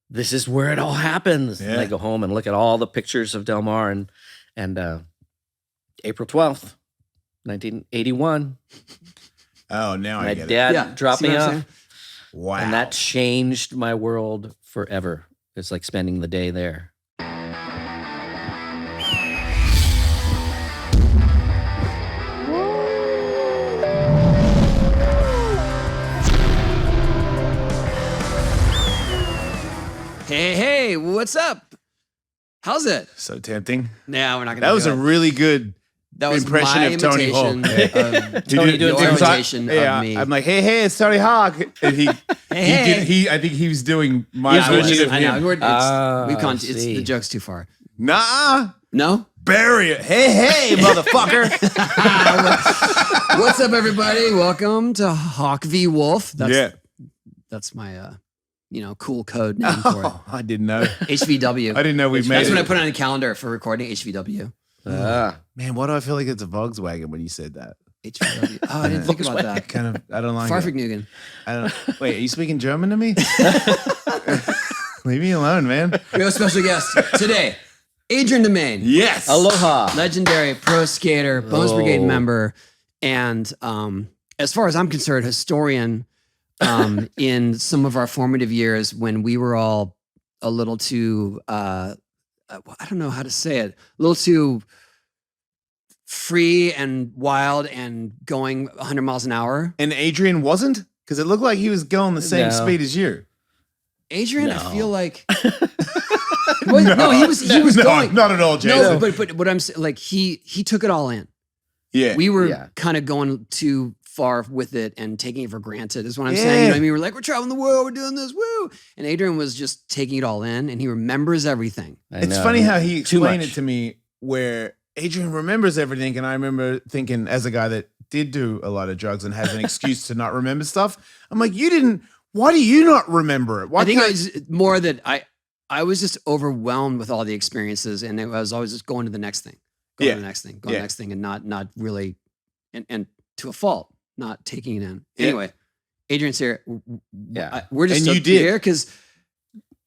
this is where it all happens. Yeah. And I go home and look at all the pictures of Del Mar and April 12th, 1981. Oh, now My I get it. dad dropped See me what I'm off. saying? Wow. And that changed my world forever. It's like spending the day there. Hey, what's up? How's it? so tempting. Nah, we're not gonna. That was do a it. really good that was impression my of Tony Hawk. imitation of Tony doing your Tony Hawk? imitation Yeah, of me. I'm like, hey, it's Tony Hawk. And he did. I think he was doing my Yeah, version of I know. him. It's see. the joke's too far. Nah, No. bury it. Hey, motherfucker. What's up, everybody? Welcome to Hawk v Wolf. That's my cool code name for it. Oh, I didn't know. HVW. I didn't know we made That's it. what I put on the calendar for recording HVW. Man, why do I feel like it's a Volkswagen when you said that? HVW. Oh, I didn't think about that. Kind of. I don't like it. Farfignugan. I don't. Wait, are you speaking German to me? Leave me alone, man. We have a special guest today, Adrian Demain. Yes. Aloha. Legendary pro skater, Bones Brigade member, and as far as I'm concerned, historian in some of our formative years when we were all a little too, I don't know how to say it, a little too free and wild and going 100 miles an hour. And Adrian wasn't? Because it looked like he was going the same No. speed as you. Adrian, No. I feel like. No, he was going. Not at all, Jason. No, but what I'm saying, like he took it all in. Yeah. We were Yeah. kind of going too far with it and taking it for granted is what I'm Yeah. saying. You know what I mean? We're like, we're traveling the world, we're doing this, woo. And Adrian was just taking it all in and he remembers everything. I It's know. funny how he Too explained much. it to me where Adrian remembers everything. And I remember thinking, as a guy that did do a lot of drugs and has an excuse to not remember stuff, I'm like, why do you not remember it? Why I think it can't- was more that I was just overwhelmed with all the experiences and I was always just going to the next thing, going Yeah. to the next thing, going to Yeah. the next thing and not really, and to a fault, not taking it in. Yeah. Anyway, Adrian's here. Yeah. We're just And you stoked did. here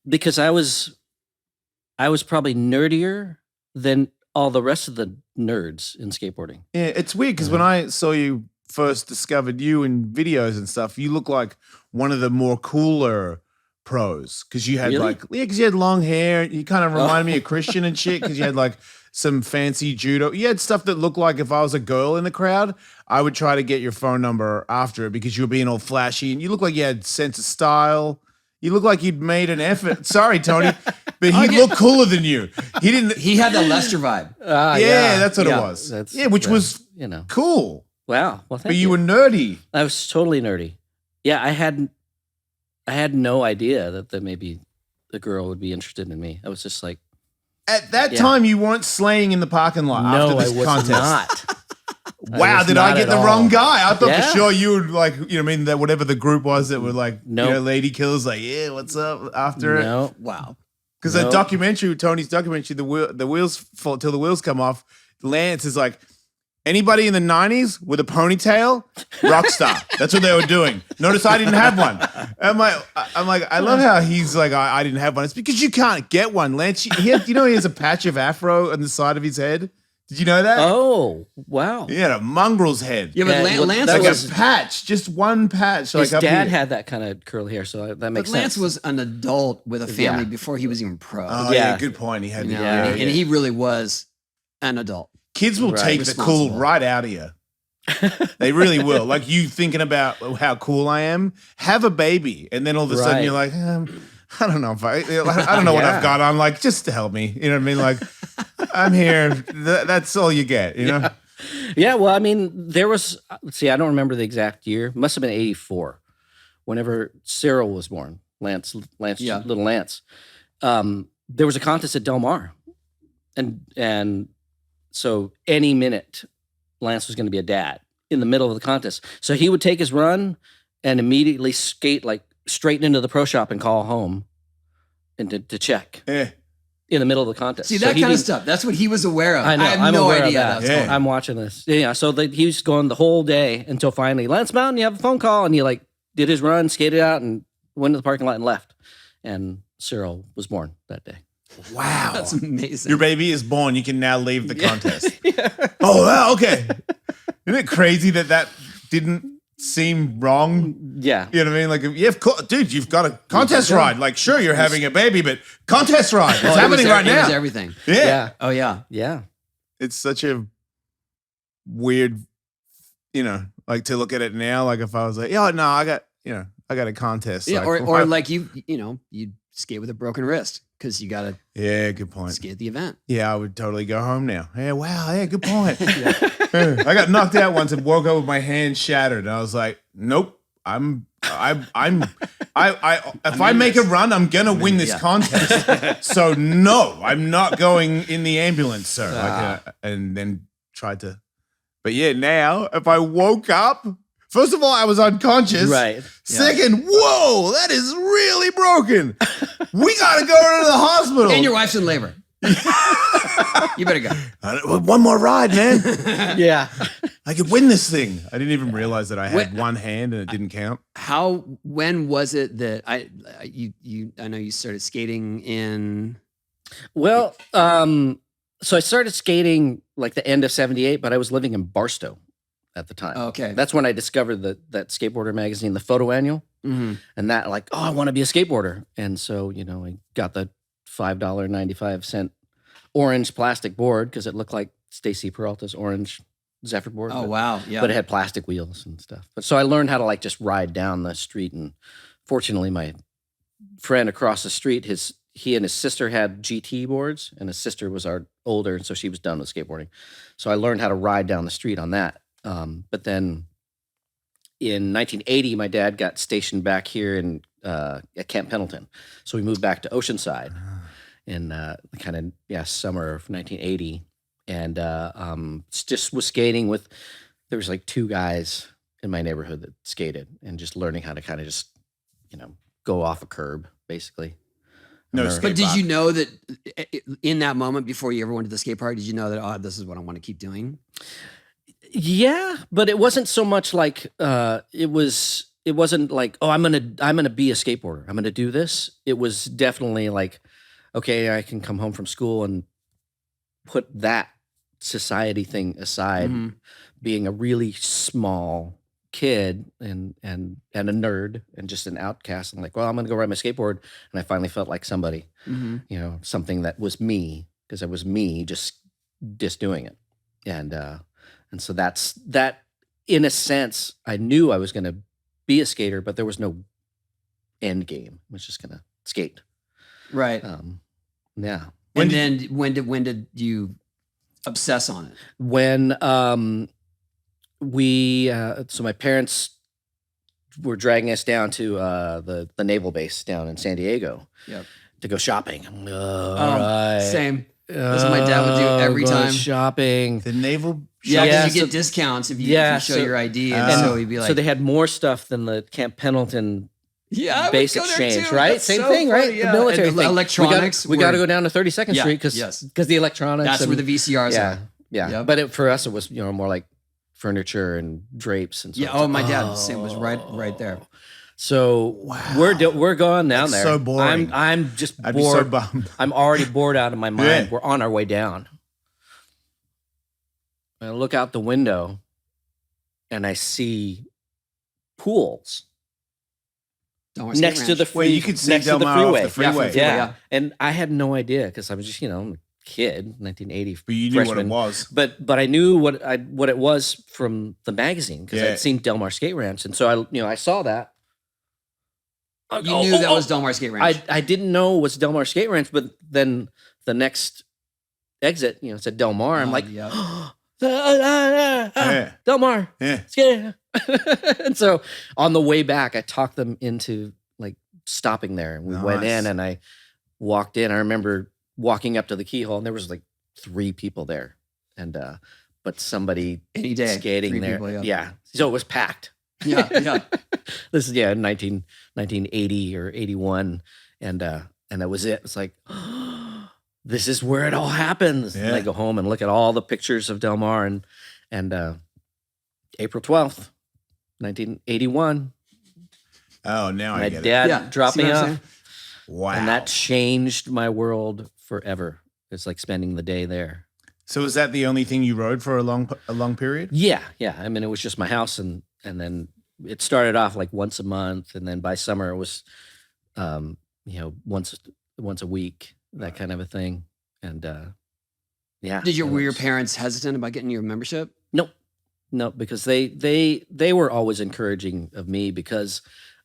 because I was probably nerdier than all the rest of the nerds in skateboarding. Yeah, it's weird because when I saw you first discovered you in videos and stuff, you look like one of the more cooler pros because you had Really? because you had long hair. You kind of reminded me of Christian and shit because you had like some fancy judo. You had stuff that looked like if I was a girl in the crowd, I would try to get your phone number after it because you were being all flashy and you look like you had sense of style. You look like you'd made an effort. Sorry, Tony, but he looked cooler than you. He didn't. he had the Lester vibe. Yeah, that's what Yeah, it was. that's- Yeah, which well, was you know. cool. Wow. Well, thank But you were nerdy. I was totally nerdy. Yeah, I had no idea that maybe the girl would be interested in me. I was just like, At that Yeah. time, you weren't slaying in the parking lot no, after I this was contest. not. Wow, was did I not get at the all. wrong guy? I thought Yeah. for sure you would like, you know, what I mean, that whatever the group was that were like, Nope. lady killers, like, yeah, what's up after it? No. Wow. Because Nope. that documentary, Tony's documentary, the wheels fall till the wheels come off. Lance is like, anybody in the 90s with a ponytail, rock star. That's what they were doing. Notice I didn't have one. I'm like, I love how he's like, I didn't have one. It's because you can't get one, Lance. He has a patch of afro on the side of his head. Did you know that? Oh, wow. He had a mongrel's head. Yeah, but Yeah, well, Lance that Like was a patch, just one patch. His like up dad here. had that kind of curly hair, so that but makes Lance sense. was an adult with a family Yeah. before he was even pro. Oh yeah, Yeah. good point. He had you the know, yeah, and he really was an adult. kids will Right. take the cool Responsible. right out of you. They really will. Like you thinking about how cool I am, have a baby, and then all of a sudden Right. you're like, I don't know if I don't know what Yeah. I've got on. Like, just to help me. You know what I mean? Like, I'm here. That's all you get. You know? Yeah, well, I mean, there was, let's see, I don't remember the exact year. Must have been 84, whenever Cyril was born, Lance, Yeah. little Lance. There was a contest at Del Mar. And so any minute, Lance was going to be a dad in the middle of the contest. So he would take his run and immediately skate like straight into the pro shop and call home and to check Yeah. in the middle of the contest. See, So that he kind of didn't- stuff. That's what he was aware of. I know. I have I'm no aware of idea. that. That's Yeah. going on. I'm watching this. Yeah. So he was going the whole day until finally, Lance Mountain, you have a phone call. And he like did his run, skated out and went to the parking lot and left. And Cyril was born that day. Wow. That's amazing. Your baby is born. You can now leave the contest. Oh, wow, okay. Isn't it crazy that didn't seem wrong? Yeah. You know what I mean? Like, yeah, of course, dude, you've got a contest ride. Like, sure, you're having a baby, but contest ride. It's happening right It was now. everything. Yeah. Oh yeah. Yeah. It's such a weird, like to look at it now. Like if I was like, yeah, no, I got a contest. Yeah. Like, Or like you skate with a broken wrist because you got to yeah, good point. skate at the event. Yeah, I would totally go home now. Yeah, wow, yeah, good point. I got knocked out once and woke up with my hand shattered, and I was like, nope, if I make a run, I'm gonna win this contest. So no, I'm not going in the ambulance, sir. And then tried to, but yeah, now if I woke up. First of all, I was unconscious. Right. Second, whoa, that is really broken. We got to go to the hospital. And your wife's in labor. You better go. One more ride, man. Yeah. I could win this thing. I didn't even realize that I had one hand and it didn't count. When was it that I know you started skating in? Well, so I started skating like the end of 78, but I was living in Barstow at the time. Okay. That's when I discovered that skateboarder magazine, the Photo Annual. Mm-hmm. And that like, I want to be a skateboarder. And so, I got the $5.95 orange plastic board because it looked like Stacy Peralta's orange Zephyr board. Oh, wow. Yeah. But it had plastic wheels and stuff. But so I learned how to like just ride down the street. And fortunately, my friend across the street, he and his sister had GT boards, and his sister was older, and so she was done with skateboarding. So I learned how to ride down the street on that. But then in 1980, my dad got stationed back here at Camp Pendleton. So we moved back to Oceanside in summer of 1980. And just was skating there was like 2 guys in my neighborhood that skated, and just learning how to kind of just, go off a curb, basically. But did you know that in that moment before you ever went to the skate park, did you know that, this is what I want to keep doing? Yeah, but it wasn't so much like it wasn't like, I'm gonna be a skateboarder. I'm gonna do this. It was definitely like, okay, I can come home from school and put that society thing aside, being a really small kid and a nerd and just an outcast. I'm like, well, I'm gonna go ride my skateboard, and I finally felt like somebody, something that was me, because it was me just doing it, and so that's that. In a sense, I knew I was gonna be a skater, but there was no end game. I was just gonna skate, right? Yeah. When did you obsess on it? When so my parents were dragging us down to the naval base down in San Diego to go shopping. All right. Same. That's what my dad would do every time. Shopping. The naval. Yeah, Yeah, because you so- get discounts if you show your ID, and so he'd be like, so they had more stuff than the Camp Pendleton I would base go there exchange, too. right? That's Same so thing, funny, right? yeah. The military And thing. electronics. We got to go down to 32nd Yeah, Street because the electronics. That's where the VCRs yeah, are. yeah. Yep. But for us, it was more like furniture and drapes and stuff. Yeah. Oh, my dad same was right there. So we're going down there. So boring. I'm just I'd be so bored. bummed. I'm already bored out of my mind. Yeah. We're on our way down. I look out the window and I see pools next to the Wait, you could see next to Del the Mar off freeway. the freeway. Yeah. And I had no idea because I was just I'm a kid, 1980. But you knew freshman. what it was. But I knew what it was from the magazine because Yeah. I'd seen Del Mar Skate Ranch, and so I saw that. You knew that was Del Mar Skate Ranch. I didn't know it was Del Mar Skate Ranch, but then the next exit, it said Del Mar. I'm like, Yeah. Del Mar. Yeah. Skate. And so on the way back, I talked them into like stopping there, and we went Nice. in, and I walked in. I remember walking up to the keyhole, and there was like 3 people there, and but somebody Any day, skating 3 there. people, yeah, so it was packed. Yeah. This is 1980 or 81, and that was it. It's like, this is where it all happens. And I Yeah. go home and look at all the pictures of Del Mar, and April 12th, 1981. Oh, now I My get it. dad Yeah. dropped See me what I'm off. saying? Wow. And that changed my world forever. It's like spending the day there. So was that the only thing you rode for a long period? Yeah. I mean, it was just my house, and then it started off like once a month, and then by summer it was, once a week, that kind of a thing. And yeah. Were your parents hesitant about getting your membership? No, because they were always encouraging of me, because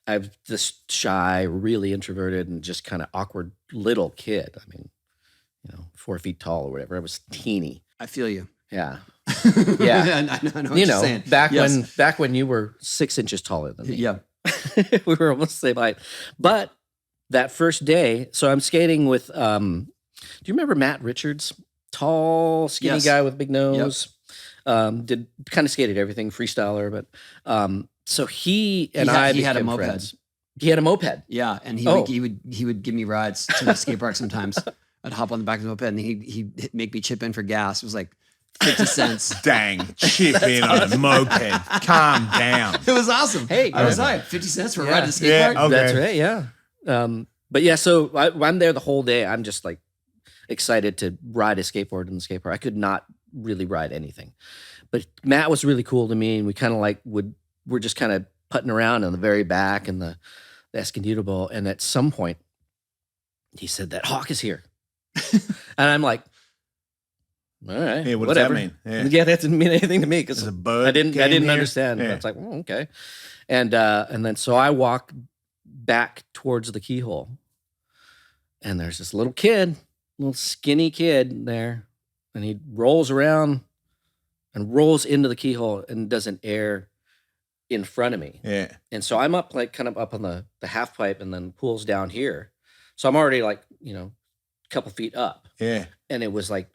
I'm this shy, really introverted, and just kind of awkward little kid. I mean, 4 feet tall or whatever. I was teeny. I feel you. Yeah. Yeah. I know what you're saying. Back when you were 6 inches taller than me. Yeah. We were almost the same height. But that first day, so I'm skating with, do you remember Matt Richards? Tall, skinny guy with big nose. Did kind of skated everything, freestyler, but so he had a moped. Friends. He had a moped. Yeah, and he would give me rides to the skate park sometimes. I'd hop on the back of the moped, and he'd make me chip in for gas. It was like 50 cents. Dang, chip in on a moped. Calm down. It was awesome. Hey, I was like 50 cents for a ride to the skate park. Okay. That's right. Yeah. But yeah, so I'm there the whole day. I'm just like excited to ride a skateboard in the skate park. I could not really ride anything, but Matt was really cool to me, and we kind of like we're just kind of putting around in the very back in the Escondido Bowl, and at some point he said that Hawk is here. And I'm like, all right, what whatever. does that mean? Yeah, that didn't mean anything to me, because I didn't understand. Yeah. It's like, okay. And then so I walk back towards the keyhole, and there's this little skinny kid there, and he rolls around and rolls into the keyhole and does an air in front of me. Yeah. And so I'm up, like kind of up on the half pipe, and then pulls down here. So I'm already like, a couple feet up. Yeah. And it was like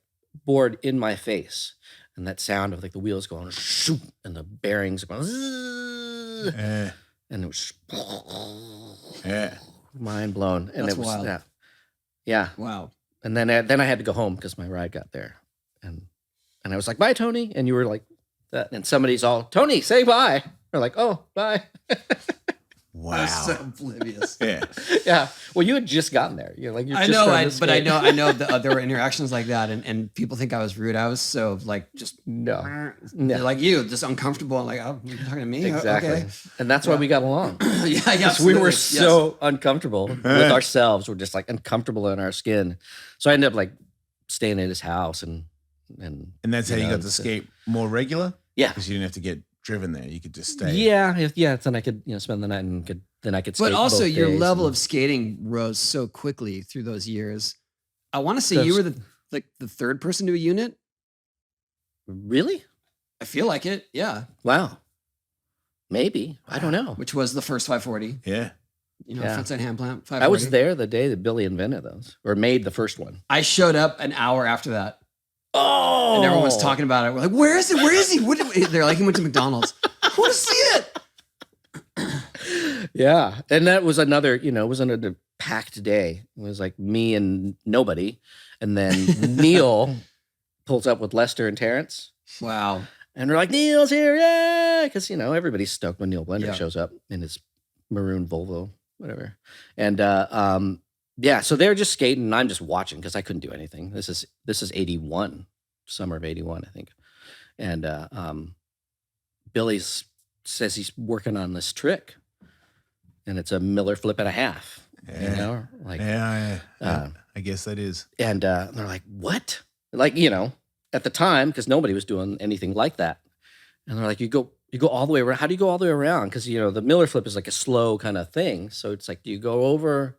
board in my face. And that sound of like the wheels going, shoop, and the bearings going, zzz, Yeah. and it was Yeah. mind blown. And That's it was wild. Yeah. Wow. And then I had to go home because my ride got there. And I was like, bye, Tony. And you were like that. And somebody's all, Tony, say bye. We're like, oh, bye. Wow. I was so oblivious. Yeah. Yeah. Well, you had just gotten there. You're like, I know that there were interactions like that, and people think I was rude. I was so like just No. like you, just uncomfortable. I'm like, oh, you're talking to me? Exactly. Okay. And that's why we got along. Yeah, Because we were so uncomfortable with ourselves. We're just like uncomfortable in our skin. So I ended up like staying at his house, and that's how you got to skate more regular? Yeah. Because you didn't have to get driven there. You could just stay. Yeah. Then I could spend the night, and then I could skate. But also both your days level of skating rose so quickly through those years. I want to say you were the third person to a unit. Really? I feel like it. Yeah. Wow. Maybe. I don't know. Which was the first 540. Yeah. Frontside hand plant 540. I was there the day that Billy invented those, or made the first one. I showed up an hour after that. Oh. And everyone was talking about it. We're like, where is it? Where is he? They're like, he went to McDonald's. I want to see it. Yeah. And that was another, it was another packed day. It was like me and nobody. And then Neil pulls up with Lester and Terrence. Wow. And we're like, Neil's here. Yeah. Because, everybody's stoked when Neil Blender shows up in his maroon Volvo, whatever. And so they're just skating, and I'm just watching because I couldn't do anything. This is 81, summer of 81, I think. And Billy says he's working on this trick, and it's a Miller flip and a half. Yeah. I guess that is. And they're like, what? Like, at the time, because nobody was doing anything like that. And they're like, you go all the way around. How do you go all the way around? Because, the Miller flip is like a slow kind of thing. So it's like, do you go over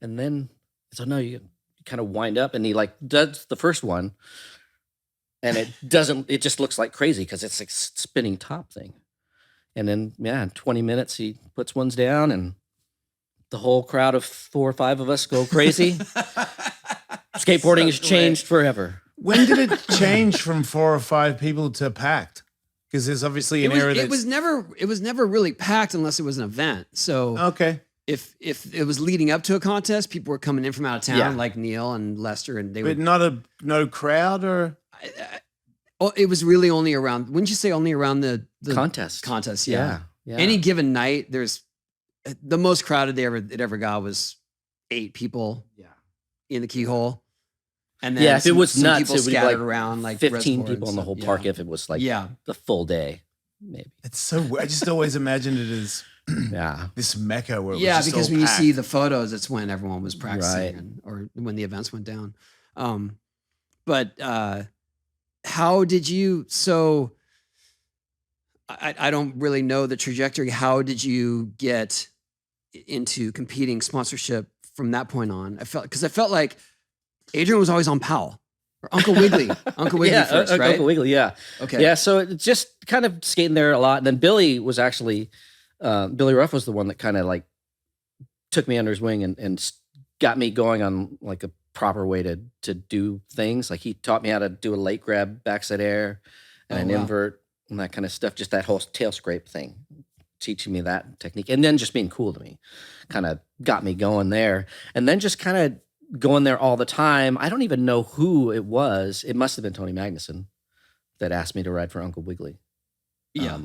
and then, so no, you kind of wind up, and he like does the first one, and it just looks like crazy because it's like spinning top thing. And then, in 20 minutes, he puts ones down, and the whole crowd of 4 or 5 of us go crazy. Skateboarding has changed forever. When did it change from 4 or 5 people to packed? Because there's obviously an era it was never really packed unless it was an event. So okay. If it was leading up to a contest, people were coming in from out of town, like Neil and Lester, and they but would. no crowd, or it was really only around. Wouldn't you say only around the Contest? Yeah. Any given night, there's the most crowded it ever got was 8 people Yeah. in the keyhole. And then Yeah, if it was some nuts, people it would be scattered like around like 15 reservoirs people in the and whole stuff. park Yeah. if it was like Yeah. the full day, maybe. It's so weird. I just always imagined it as Yeah. this mecca where it Yeah, was just because all when you packed. see the photos, it's when everyone was practicing Right. or when the events went down. But how did you? So I don't really know the trajectory. How did you get into competing sponsorship from that point on? I felt like Adrian was always on Powell or Uncle Wiggly. Uncle Wiggly Yeah, first, right? Uncle Wiggly, yeah. Okay. Yeah, so it's just kind of skating there a lot. And then Billy was actually, Billy Ruff was the one that kind of like took me under his wing and got me going on like a proper way to do things. Like he taught me how to do a late grab backside air and an invert and that kind of stuff. Just that whole tail scrape thing, teaching me that technique. And then just being cool to me kind of got me going there. And then just kind of going there all the time. I don't even know who it was. It must have been Tony Magnuson that asked me to ride for Uncle Wiggly. Yeah.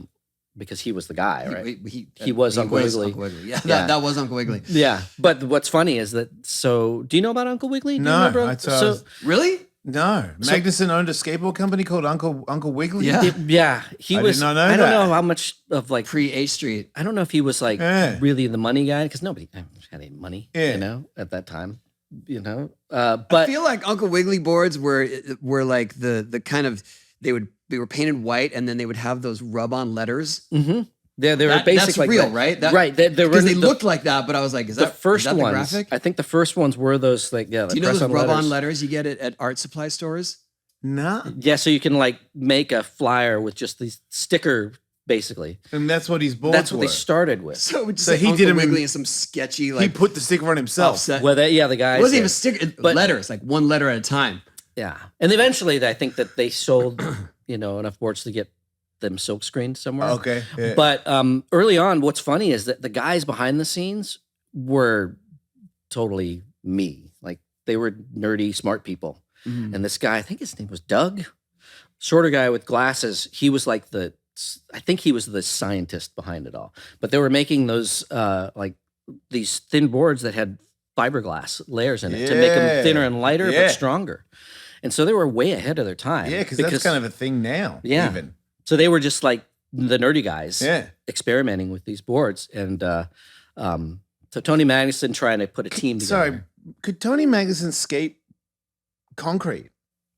Because he was the guy, right? He was Uncle Wiggly. Uncle Wiggly. Yeah, Yeah. that was Uncle Wiggly. Yeah. But what's funny is that, so do you know about Uncle Wiggly? Do you No, remember? I thought- So, Really? No, Magnuson owned a skateboard company called Uncle Wiggly. Yeah. yeah, he I was, did not know I don't that. know how much of like, Pre H Street. I don't know if he was like Yeah. really the money guy because nobody had any money, Yeah. you know, at that time, you know. I But feel like Uncle Wiggly boards were like the kind of they were painted white and then they would have those rub on letters. mhm. they were That's basically like real, that. right? That, Right. They were Because they the- looked like that, but I was like, is the that first is that the ones. graphic? I think the first ones were those like Do you know press those on rub on letters. letters you get at art supply stores? No, Yeah, so you can like make a flyer with just these sticker, basically. and that's what his boards That's what were. they started with. So, it would just So say he Uncle did 'em in- Wiggly in some sketchy he like put the sticker on himself. offset. Well, the guys. It wasn't there. even sticker But- letters, like one letter at a time. Yeah, and eventually, I think that they sold, enough boards to get them silk screened somewhere. Okay, yeah. But early on, what's funny is that the guys behind the scenes were totally me. Like they were nerdy, smart people. Mhm. And this guy, I think his name was Doug, shorter guy with glasses. He was like I think he was the scientist behind it all. But they were making those like these thin boards that had fiberglass layers in it to make Yeah. them thinner and lighter Yeah. but stronger. And so they were way ahead of their time. Yeah, because that's kind of a thing now. Yeah. Even. So they were just like the nerdy guys Yeah. experimenting with these boards. And so Tony Magnuson trying to put a team together. Sorry, could Tony Magnuson skate concrete?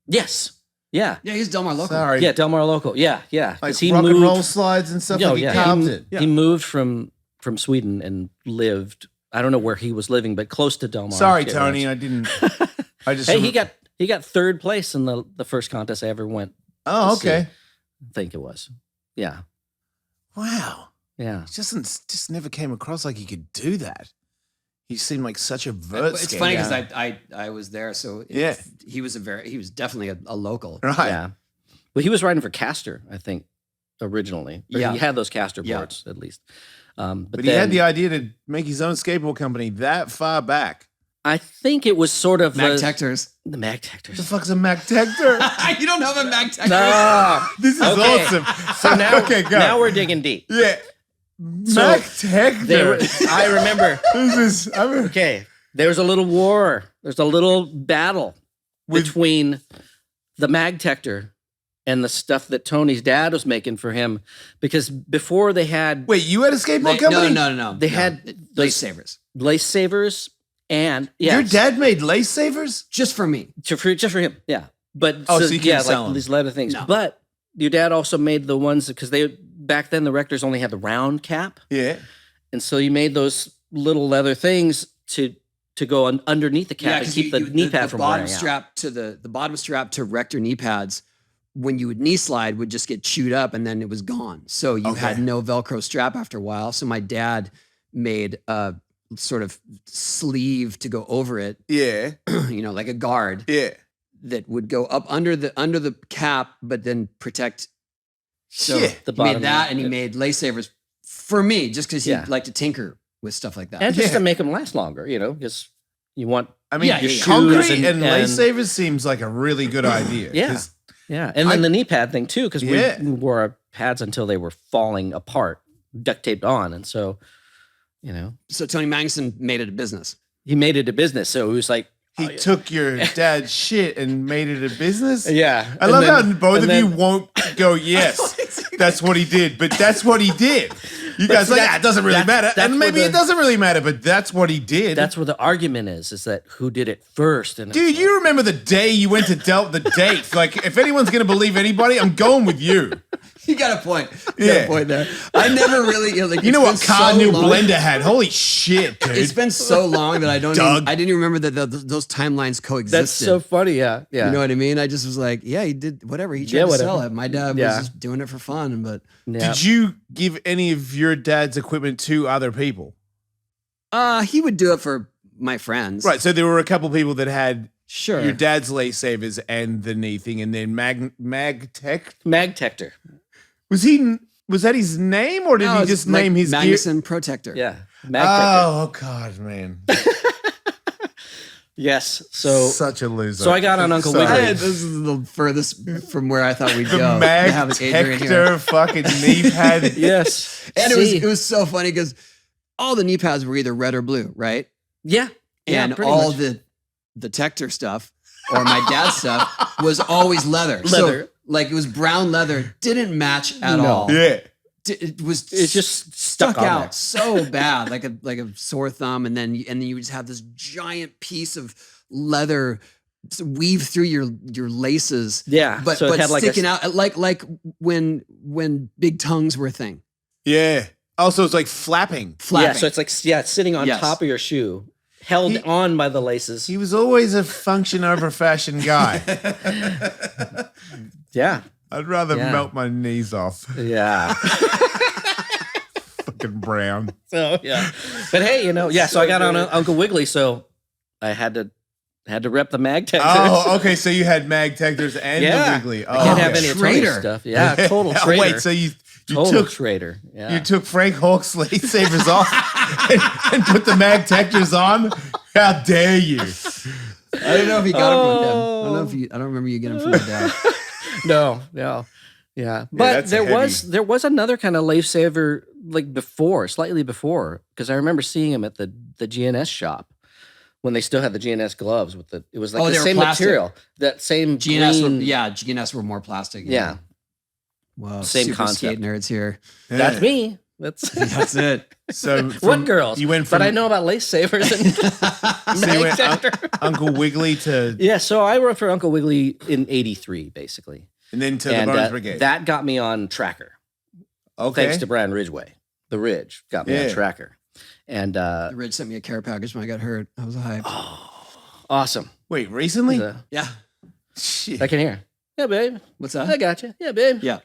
Yes. Yeah. Yeah, he's Del Mar local. Sorry. Yeah, Del Mar local. Yeah, yeah. Like 'Cause he rock moved, and roll slides and stuff. No, like he yeah. carved He, it. he moved from Sweden and lived. I don't know where he was living, but close to Del Mar. Sorry, Yeah, Tony, right. I didn't. I just. Hey, he got third place in the first contest I ever went. Oh, to see. okay. I think it was. Yeah. Wow. Yeah. Just never came across like he could do that. He seemed like such a But vert it's skater. funny because I was there, so Yeah. he was definitely a local. Right. Yeah. Well, he was riding for Castor, I think, originally. Or Yeah. He had those Castor Yeah. boards, at least. But But he then, had the idea to make his own skateboard company that far back. I think it was sort of Mag the Tectors. Mag What the Tectors. fuck's a Mac Tector? You don't know about Mag Tectors? No. This is Okay. awesome. So now, okay, go. now we're digging deep. Yeah. So, Mac Tector. They were, I remember. This is. I mean, Okay, there was a little war. There's a little battle With- between the Mag Tector and the stuff that Tony's dad was making for him, because before they had wait, you had a skateboard No, company? no. They had those- lace savers lace savers and Your yes, dad made lace savers? just for me. just for him, yeah. But Oh, so you couldn't yeah, sell like 'em. these leather things. No. But your dad also made the ones because they back then the Rectors only had the round cap, Yeah. and so you made those little leather things to go underneath the cap and 'cause keep the knee pad from bottom wearing out. strap to the bottom strap to Rector knee pads. When you would knee slide, would just get chewed up and then it was gone. So you had Okay. no Velcro strap after a while. So my dad made a sort of sleeve to go over it, Yeah. like a guard Yeah. that would go up under the cap, but then protect. So Shit. The he bottom made that, knee. and he made lace savers for me, just because he Yeah. liked to tinker with stuff like that. And just Yeah. to make them last longer, because you want I mean, Yeah, your yeah, yeah. concrete Shoes and, lace and- savers seems like a really good idea. Yeah. 'Cause- and then the knee pad thing too, because Yeah. we wore our pads until they were falling apart, duct taped on, and so So Tony Magnuson made it a business. he made it a business. So it was like, He took your dad's shit and made it a business? yeah. I And love then- how both and of then- you won't go, yes, that's what he did. But that's what he did. You guys see, like, yeah, it doesn't really matter. that's And maybe where it doesn't really matter, but that's what he did. That's where the argument is that who did it first. And Dude, you remember the day you went to the date. Like, if anyone's going to believe anybody, I'm going with you. You got a point. You got Yeah. a point there. I never really like. You know what it's car been so new long- blender had? Holy shit, dude. It's been so long that I don't. Doug. I didn't even remember that those timelines coexisted. that's so funny. Yeah. Yeah. You know what I mean? I just was like, yeah, he did whatever. He tried Yeah, to whatever. sell it. My dad Yeah. was just doing it for fun, but yeah. Did you give any of your dad's equipment to other people? he would do it for my friends. Right, so there were a couple people that had Sure. your dad's lifesavers and the knee thing, and then Magtech. Magtector. Was that his name, or did No, he it's just like name his gear? Magnuson Protector. Yeah. Magtector. Oh God, man, Yes. So such a loser. so I got on Uncle Sorry. Wiggly. This is the furthest from where I thought we'd The go. to have Adrian here. Magtector fucking knee pad. Yes. And See? it was so funny because all the knee pads were either red or blue, right? Yeah. Yeah, And pretty all much. the Tector stuff or my dad's stuff was always leather. Leather. So, like it was brown leather, didn't match at No. all. Yeah. It was It's just stuck on out there. so bad, like a sore thumb, and then you would just have this giant piece of leather weave through your laces. Yeah. But so it had like sticking out like when big tongues were a thing. Yeah. Also, it's like flapping. Flapping. Yeah. So it's like it's sitting on Yes. top of your shoe, held He- on by the laces. He was always a function over fashion guy. Yeah. I'd rather Yeah. melt my knees off. Yeah. Fucking brown. So yeah. But hey, so I got on Uncle Wiggly, so I had to rep the Magtector. Oh, okay. So you had Magtectors and Yeah. the Wiggly. Oh, I can't have okay. any of Tony's Traitor. stuff. Yeah, total traitor. Wait, so you total took traitor. Yeah. you took Frank Hawk's lightsabers off and put the Magtectors on? How dare you? I don't know if you got it from my dad. I don't remember you getting it from my dad. No. Yeah. But that's there was another kind of lifesaver like slightly before, because I remember seeing him at the GNS shop when they still had the GNS gloves with it was like Oh, the they were same plastic. material, that same GNS, green, GNS were more plastic. yeah. Wow. Same super concept. skate nerds here. That's me. That's That's it. So what from- girls? You went from but I know about lace savers and so you went Magtector. Uncle Wiggly to Yeah, so I worked for Uncle Wiggly in '83, basically, and then to and the Bones Brigade. that got me on Tracker. Okay. Thanks to Brian Ridgway. The Ridge got me on Yeah. Tracker, and The Ridge sent me a care package when I got hurt. I was hyped. awesome. Wait, recently? Yeah. Shit. I can hear. Yeah, babe. What's I that? got you. Yeah, babe. Yeah.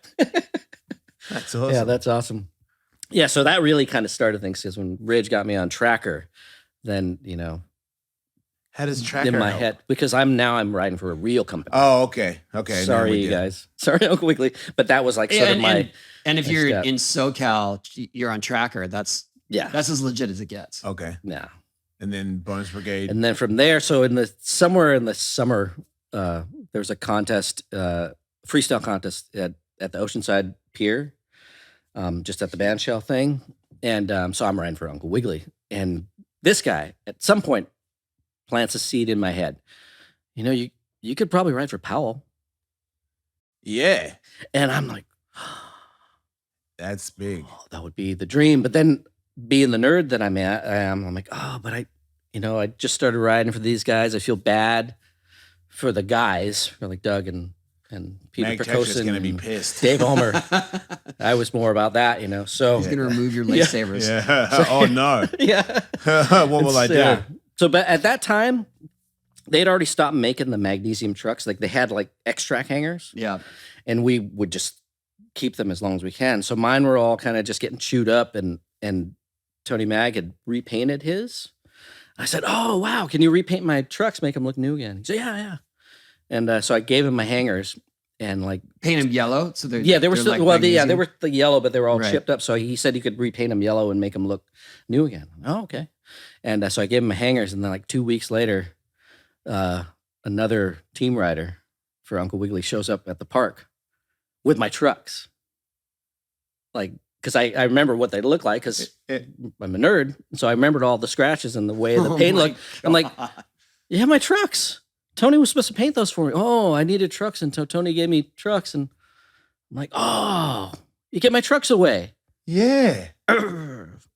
That's awesome. Yeah, that's awesome. Yeah, so that really kind of started things, because when Ridge got me on Tracker, then How does Tracker in my help? head, because I'm riding for a real company. Oh, okay. Okay. now Sorry, we you get it. guys. Sorry, Uncle Wiggly. But that was like sort of my and if my you're step. in SoCal, you're on Tracker. That's as legit as it gets. Okay. yeah. And then Bones Brigade. And then from there, so somewhere in the summer, there was a contest, freestyle contest at the Oceanside Pier, just at the band shell thing. And so I'm riding for Uncle Wiggly. And this guy, at some point, plants a seed in my head. You could probably ride for Powell. Yeah. And I'm like, That's big. oh, that would be the dream. But then being the nerd that I am, I'm like, oh, but I just started riding for these guys. I feel bad for the guys, for like Doug and Peter Magtector's Percosin, going to be and pissed. Dave Ulmer. I was more about that, So He's gonna remove your lightsabers. Yeah. Oh, no. yeah. What will I do? Yeah. So, but at that time, they'd already stopped making the magnesium trucks. Like they had like X-Track hangers, Yeah. and we would just keep them as long as we can. So mine were all kind of just getting chewed up, and Tony Mag had repainted his. I said, "Oh wow, can you repaint my trucks, make them look new again?" He said, "Yeah." And so I gave him my hangers, and like Paint them yellow. So they're they were they're still like they magnesium? were the yellow, but they were all Right. chipped up. So he said he could repaint them yellow and make them look new again. Oh, okay. And so I gave him my hangers, and then like 2 weeks later, another team rider for Uncle Wiggly shows up at the park with my trucks. Like because I remember what they look like because It- I'm a nerd. So I remembered all the scratches and the way the Oh paint my looked. I'm like, you have my trucks. Tony was supposed to paint those for me. Oh, I needed trucks. And so Tony gave me trucks. And I'm like, oh, you get my trucks away. yeah.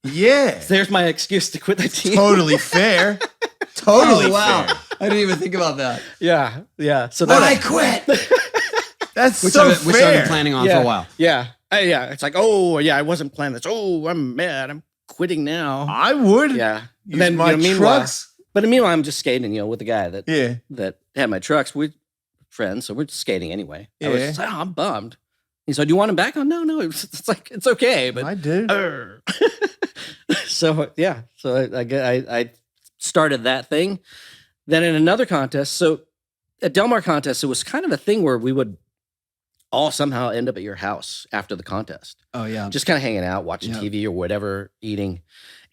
Yeah. There's my excuse to quit the team. Totally fair. Totally wow. fair. I didn't even think about that. Yeah. Yeah. So But I that, quit. That's Which so I've been fair. planning on yeah, for a while. Yeah. Yeah. It's like, oh, yeah, I wasn't planning this. Oh, I'm mad. I'm quitting now. I would Yeah. use And then, my meanwhile, trucks. but meanwhile, I'm just skating, with the guy that Yeah. that had my trucks. We're friends, so we're just skating anyway. I was Yeah. just like, oh, I'm bummed. He said, "Do you want him back?" Oh, no. It's like it's okay, but I do. so yeah. So I started that thing. Then in another contest, so at Del Mar contest, it was kind of a thing where we would all somehow end up at your house after the contest, Oh yeah. just kind of hanging out, watching Yeah. TV or whatever, eating.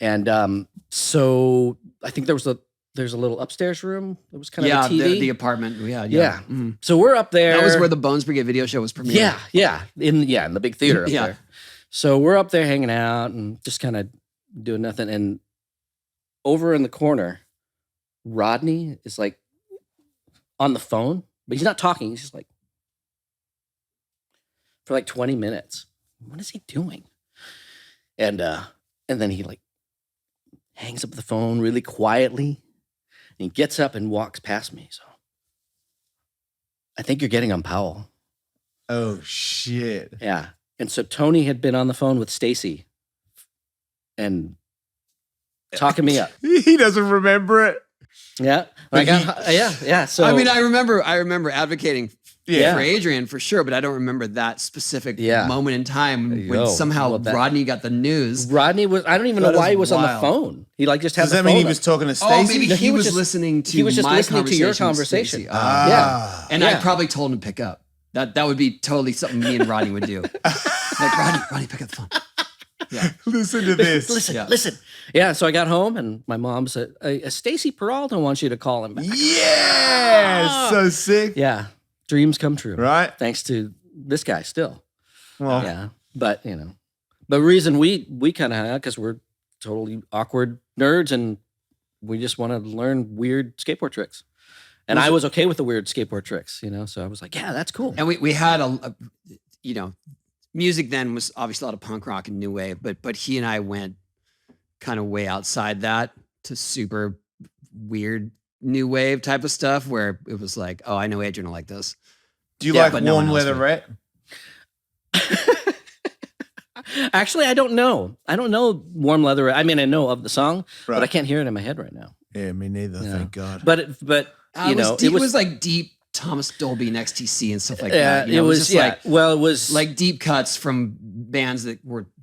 And so I think there's a little upstairs room that was kind yeah, of a TV. the apartment. Yeah. Yeah. Mhm. So we're up there. That was where the Bones Brigade video show was premiered. Yeah, in the big theater up Yeah. there. So we're up there hanging out and just kind of doing nothing. And over in the corner, Rodney is like on the phone, but he's not talking. He's just like for like 20 minutes. What is he doing? And then he like hangs up the phone really quietly. And he gets up and walks past me. So I think you're getting on Powell. Oh shit. Yeah. And so Tony had been on the phone with Stacy and talking me up. He doesn't remember it. Yeah. But Yeah. So I mean, I remember advocating Yeah. for Adrian for sure, but I don't remember that specific Yeah. moment in time when Yo, somehow well, that- Rodney got the news. Rodney was, I don't even That know why is he was on the wild. phone. He like just had Does the that phone mean he up. was talking to Oh, Stacy? maybe No, he he was was just- listening to he was just my listening to your conversation with conversation. Stacey. Ah. And Yeah. I probably told him to pick up. That would be totally something me and Rodney would do. Like Rodney, pick up the phone. Yeah. Listen to this. Listen. Yeah. So I got home and my mom said, Stacy Peralta wants you to call him back. Yeah. So sick. Yeah. Dreams come true. Right? Thanks to this guy still. Well, Yeah. But, the reason we kind of hang out because we're totally awkward nerds and we just want to learn weird skateboard tricks. And I was okay with the weird skateboard tricks, so I was like, yeah, that's cool. And we had music then was obviously a lot of punk rock and new wave, but he and I went kind of way outside that to super weird new wave type of stuff where it was like, oh, I know Adrian will like this. do you Yeah, like but no one warm else would. leatherette? Actually, I don't know. I don't know Warm Leather. I mean, I know of the song, but I Right. can't hear it in my head right now. Yeah, me neither. Yeah. Thank God. But It was like deep Thomas Dolby and XTC and stuff like that. it was just yeah. Well, it was like deep cuts from bands that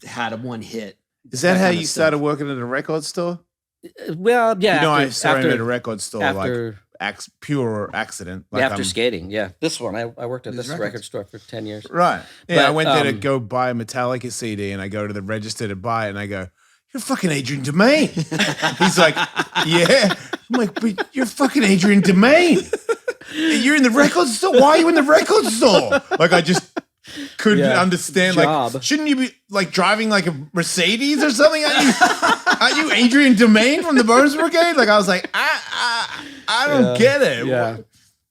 had a one hit. Is that that how kind of you stuff. started working at a record store? well, yeah. I started at a record store after pure accident. Like after skating. Yeah, this one I worked at These this record records. store for 10 years. Right. Yeah, But, I went there to um, go buy a Metallica CD and I go to the register to buy it and I go, you're fucking Adrian Demain. He's like, yeah. I'm like, but you're fucking Adrian Demain. You're in the record store? Why are you in the record store? Like, I just couldn't Yeah. understand. Job. Like, shouldn't you be like driving like a Mercedes or something? Aren't you Adrian Demain from the Bones Brigade? Like, I was like, I don't get it. Yeah.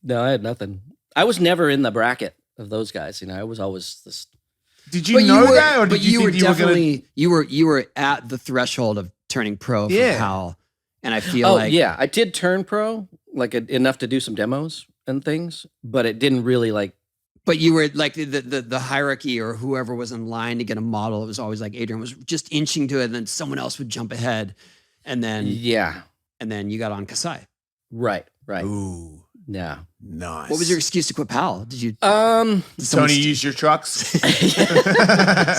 No, I had nothing. I was never in the bracket of those guys. I was always this. Did you know that, or but did you were think you were gonna? definitely you were at the threshold of turning pro for Yeah. Powell, and I feel Oh like yeah, I did turn pro, like enough to do some demos and things, but it didn't really like. But you were like the hierarchy or whoever was in line to get a model. It was always like Adrian was just inching to it, and then someone else would jump ahead, and then Yeah. you got on Kasai. Right. Ooh, Yeah. nice. What was your excuse to quit Powell? Did you? Um. Did someone, Tony use your trucks?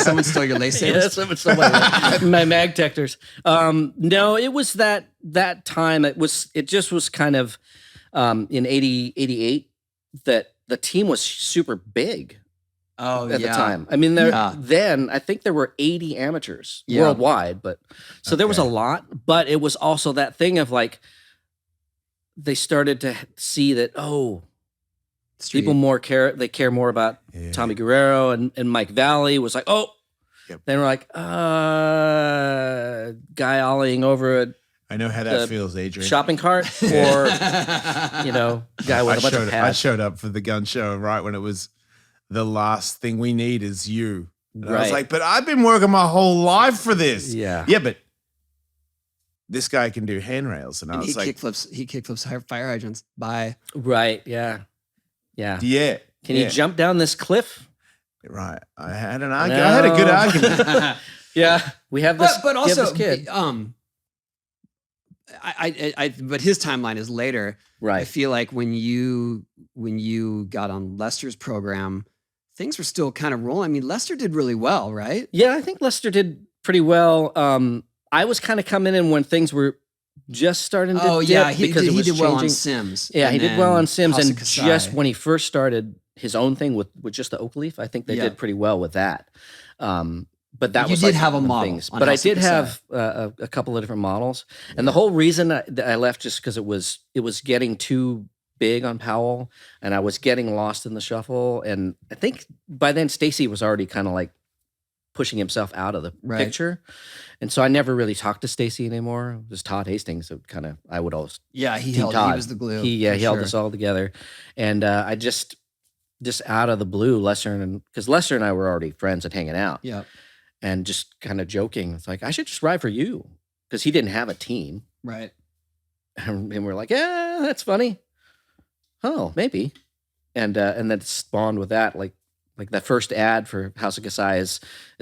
someone stole your lace Yeah, savers? that's what my mag detectors. No, it was that time. It just was kind of in 88 that the team was super big Oh at yeah. the time. I mean, then I think there were 80 amateurs Yeah. worldwide, but so there was a Okay. lot. But it was also that thing of like they started to see that Street. people care more about Yeah. Tommy Guerrero and Mike Valley was like, oh, Yep. Then we're like, guy ollieing over a I know how that the feels, Adrian. shopping cart, or guy with a bunch of I pads. showed up for the gun show right when it was the last thing we need is you. And I was Right. like, but I've been working my whole life for this. Yeah. Yeah, but this guy can do handrails. And I And he was like, kickflips fire hydrants. Bye. Right. Yeah. Yeah. yeah. Can yeah. you jump down this cliff? Right. I had an argument. I had a good argument. Yeah. We have this. But we have also, this kid. but his timeline is later. I Right. feel like when you got on Lester's program, things were still kind of rolling. I mean, Lester did really well, right? Yeah, I think Lester did pretty well. I was kind of coming in when things were just starting to Oh dip yeah, he because did, it he was did well on changing. Sims. Yeah, and he did well then on Sims, House and of Kasai. just when he first started his own thing with just the oak leaf, I think they Yeah. did pretty well with that. But that You was did like have a the model things. on But I House of did have a couple of different models, and the whole reason that I left just because it was getting too big on Powell, and I was getting lost in the shuffle. And I think by then Stacy was already kind of like pushing himself out of the Right. picture, and so I never really talked to Stacy anymore. It was Todd Hastings. So kind of I would always Yeah, he Team held. Todd. He was the glue. he for held sure. us all together, and I just out of the blue, Lester and I were already friends and hanging out, Yeah, and just kind of joking. It's like I should just ride for you because he didn't have a team, right. and we're like, yeah, that's funny. Oh, maybe, and then spawned with that like that first ad for House of Kasai is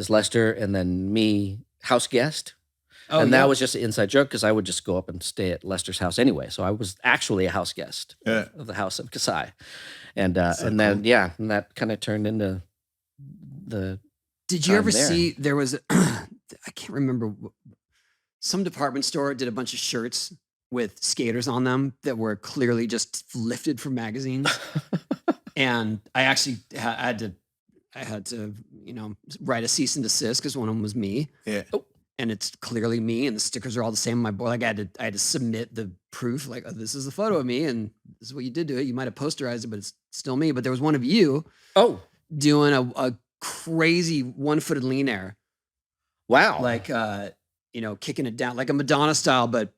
Lester, and then me house guest. Oh, and yeah. that was just an inside joke because I would just go up and stay at Lester's house anyway. So I was actually a house guest Yeah. of the House of Kasai. And So and then, cool. yeah, and that kind of turned into the, Did you time ever there. see there was I can't remember some department store did a bunch of shirts with skaters on them that were clearly just lifted from magazines. And I actually I had to write a cease and desist because one of them was me. Yeah. And it's clearly me, and the stickers are all the same. My boy, like I had to submit the proof, like, oh, this is the photo of me, and this is what you did to it. You might have posterized it, but it's still me. But there was one of you oh, doing a crazy one-footed lean air, wow. like kicking it down like a Madonna style, but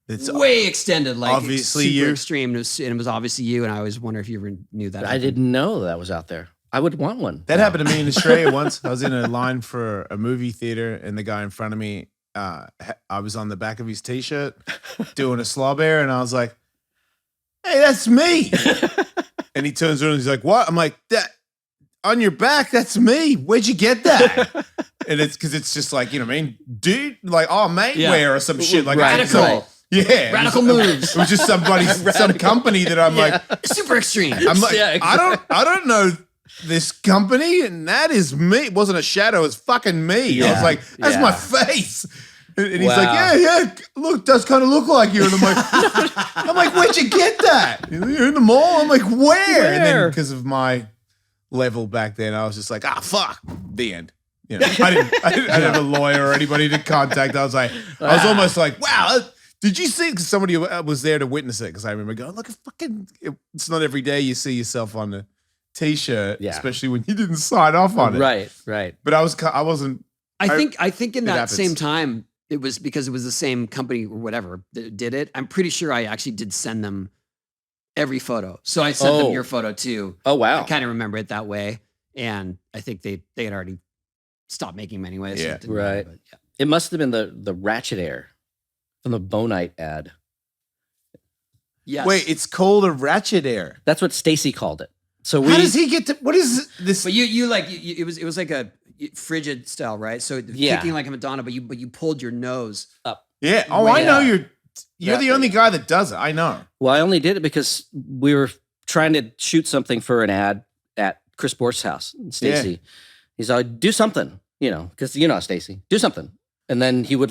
It's way extended, like obviously super you. extreme. And it was obviously you. And I always wonder if you ever knew that. I didn't know that was out there. I would want one. That now. happened to me in Australia once. I was in a line for a movie theater, and the guy in front of me, I was on the back of his t-shirt doing a slob air, and I was like, "Hey, that's me!" And he turns around and he's like, "What?" I'm like, "That on your back? That's me. Where'd you get that?" And it's because it's just like, you know what I mean, dude, like, oh, mate, Yeah. wear or some shit like Radical. that. Yeah, Radical moves. It was just some company that I'm like, Super extreme. I'm like, Yeah, I don't know this company, and that is me. It wasn't a shadow, it's fucking me. I Yeah, was like, that's yeah. my face. And he's like, Wow. yeah, look, does kind of look like you. And I'm like, where'd you get that? You're in the mall? I'm like, where? And then Where? because of my level back then, I was just like, fuck, the end. You know, I didn't have a lawyer or anybody to contact. I was Ah. almost like, wow. Did you see? Because somebody was there to witness it. Because I remember going, look, it's not every day you see yourself on the t-shirt, Yeah. especially when you didn't sign off on it. Right. But I wasn't. I think in it that happens. same time, it was because it was the same company or whatever that did it. I'm pretty sure I actually did send them every photo. So I sent them Oh. your photo too. Oh, wow. I kind of remember it that way. And I think they had already stopped making them anyway. So Yeah. it didn't matter, Right. but yeah. It must have been the Ratchet Air from the Bonite ad. Yes. Wait, it's called a ratchet air. That's what Stacy called it. So How does he get to? What is this? But it was like a frigid style, right? So Yeah. kicking like a Madonna, but you pulled your nose. Yeah. Oh, Wait, I know yeah. you're the That- only guy that does it. I know. Well, I only did it because we were trying to shoot something for an ad at Chris Borst's house. And Stacy, he's like, do something, because Stacy, do something. And then he would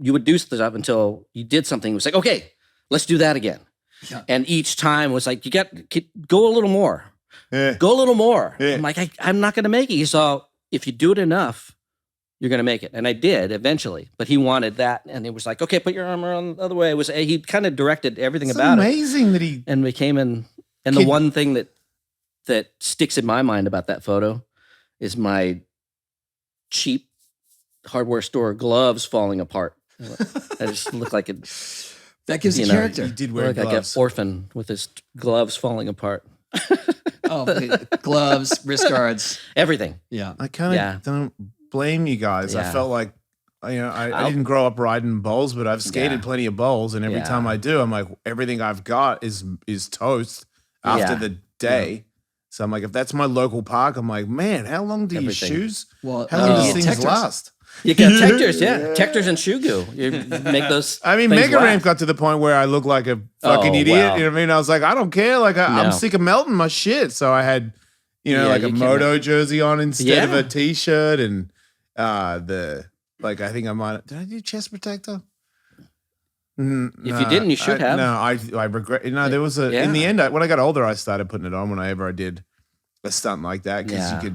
you would do stuff until you did something. It was like, okay, let's do that again. Yeah. And each time was like, go a little more, Yeah. go a little more. Yeah. I'm like, I'm not going to make it. He saw, if you do it enough, you're going to make it. And I did eventually, but he wanted that. And he was like, okay, put your arm around the other way. He kind of directed everything It's about it. amazing that he. And we came in, and the one thing that sticks in my mind about that photo is my cheap hardware store gloves falling apart. I just look like it. That gives You a know, character. You did wear Like gloves. an orphan with his gloves falling apart. Oh, gloves, wrist guards. Everything. Yeah. I kind of Yeah. don't blame you guys. I Yeah. felt like, I I'll- didn't grow up riding bowls, but I've skated Yeah. plenty of bowls, and every Yeah. time I do, I'm like, everything I've got is toast after Yeah. the day. So I'm like, if that's my local park, I'm like, man, how long do your Everything. shoes? Well, How long Oh. do these things Tectors. last? You got Tectors, yeah. Tectors and shoe goo. You make those. I mean, things Mega Ramp last. got to the point where I look like a fucking Oh, idiot. wow. You know what I mean? I was like, I don't care. Like, I'm No. sick of melting my shit. So I had, Yeah, like a you can- moto jersey on instead of Yeah. a t-shirt, and I think I might. Did I do chest protector? If you didn't, you should have. No, I regret. No, there was a. In the Yeah. end, when I got older, I started putting it on whenever I did a stunt like that, because Yeah.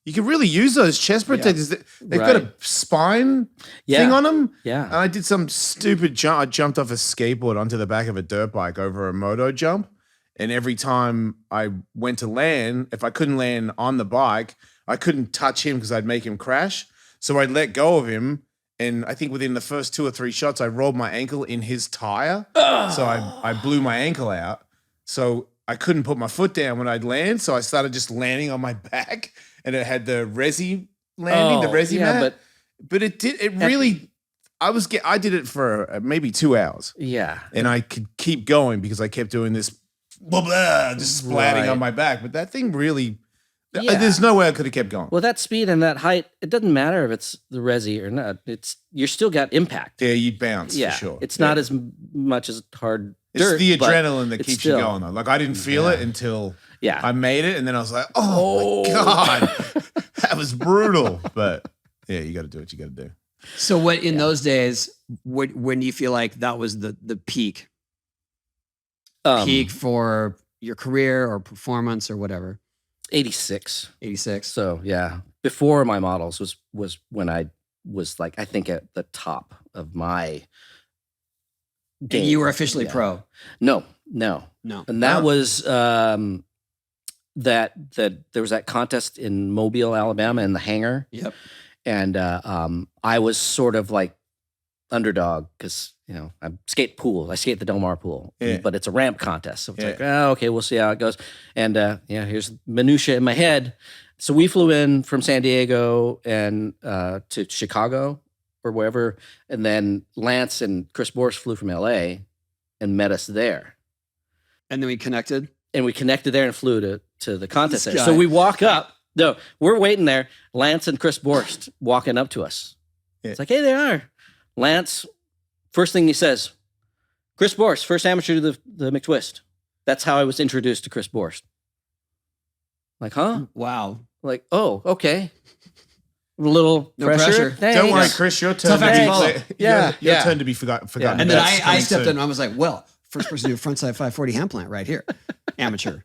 you could really use those chest protectors. They've got a Right. spine Yeah. thing on them. Yeah. And I did some stupid jump. I jumped off a skateboard onto the back of a dirt bike over a moto jump. And every time I went to land, if I couldn't land on the bike, I couldn't touch him because I'd make him crash. So I'd let go of him. And I think within the first 2 or 3 shots, I rolled my ankle in his tire. So I blew my ankle out. So I couldn't put my foot down when I'd land. So I started just landing on my back. And it had the resi landing, the resi mat. But it really, I did it for maybe 2 hours. Yeah. And I could keep going because I kept doing this, blah, blah, just splatting Right. on my back. But that thing really, Yeah. there's no way I could have kept going. Well, that speed and that height, it doesn't matter if it's the resi or not. You're still got impact. Yeah, you'd bounce Yeah. for sure. It's Yeah. not as much as hard It's dirt. the but adrenaline that it's keeps still- you going, though. Like, I didn't feel it until Yeah. I made it. And then I was like, oh. My God, that was brutal. But yeah, you got to do what you got to do. So what in those days, when do you feel like that was the peak for your career or performance or whatever? 86. 86. So yeah, before my models was when I was like, I think at the top of my game. And you were officially Yeah. pro. No. And that Oh. was that there was that contest in Mobile, Alabama in the hangar. Yep. And I was sort of like underdog because, I skate pool. I skate the Del Mar pool, Yeah. but it's a ramp contest. So it's Yeah. like, okay, we'll see how it goes. And here's minutia in my head. So we flew in from San Diego and to Chicago or wherever. And then Lance and Chris Borst flew from LA and met us there. And then we connected. And we connected there and flew to the contest This there. guy. So we walk up. No, we're waiting there. Lance and Chris Borst walking up to us. Yeah. It's like, hey, they are. Lance, first thing he says, Chris Borst, first amateur to the McTwist. That's how I was introduced to Chris Borst. Like, huh? Wow. Like, oh, okay. A little No pressure. pressure. Thanks. Don't worry, Chris, your turn Tough to act to be follow. Yeah, your yeah. turn to be forgotten. Yeah. And then That's I coming stepped soon. in and I was like, well, first person to do a frontside 540 hand plant right here. Amateur.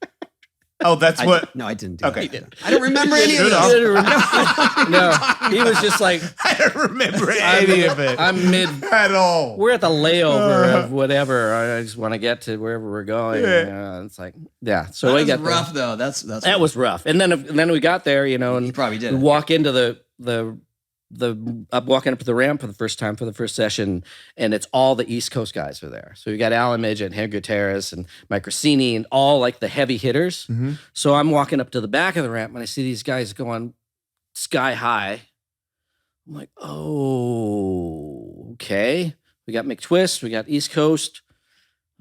Oh, that's what. No, I didn't do Okay. that. I don't remember any of Good this. off. No, he was just like, I don't remember any of it I'm mid. at all. We're at the layover of whatever. I just want to get to wherever we're going. Yeah. It's like, yeah. So That we was got rough though. That's That was rough. And then we got there, you and probably did. we it. walk into the walking up the ramp for the first time for the first session, and it's all the East Coast guys are there. So we got Alan Midget and Henry Gutierrez and Mike Rossini and all like the heavy hitters. Mm-hmm. So I'm walking up to the back of the ramp and I see these guys going sky high. I'm like, oh, okay. We got McTwist, we got East Coast.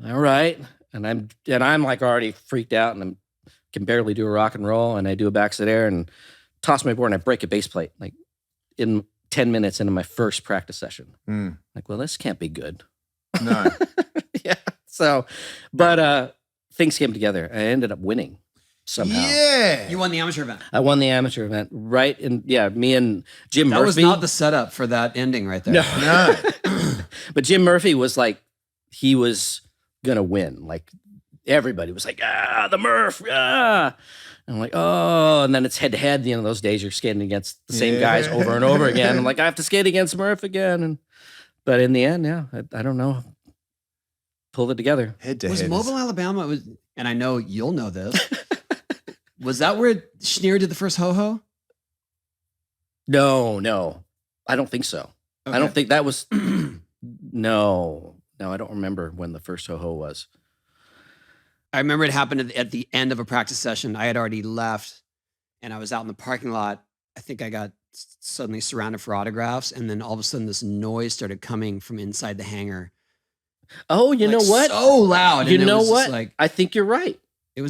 All right. And I'm like already freaked out and I can barely do a rock and roll. And I do a backside air and toss my board and I break a base plate like in 10 minutes into my first practice session. Mm. Like, well, this can't be good. No. Yeah. So, but things came together. I ended up winning somehow. Yeah. You won the amateur event. I won the amateur event, right? And yeah, me and Jim That Murphy. was not the setup for that ending right there. No. No. But Jim Murphy was like, he was going to win. Like, everybody was like, the Murph, And I'm like, oh, and then it's head to head. The end of those days, you're skating against the same guys over and over again. I'm like, I have to skate against Murph again. But in the end, yeah, I don't know. Pulled it together. Head to Was head. Mobile, Alabama, and I know you'll know this. Was that where Schneer did the first ho-ho? No, I don't think so. I don't Okay. think that was. No, I don't remember when the first ho-ho was. I remember it happened at the end of a practice session. I had already left and I was out in the parking lot. I think I got suddenly surrounded for autographs. And then all of a sudden this noise started coming from inside the hangar. Oh, you know what? So loud. You and it know was just what? Like, I think you're right.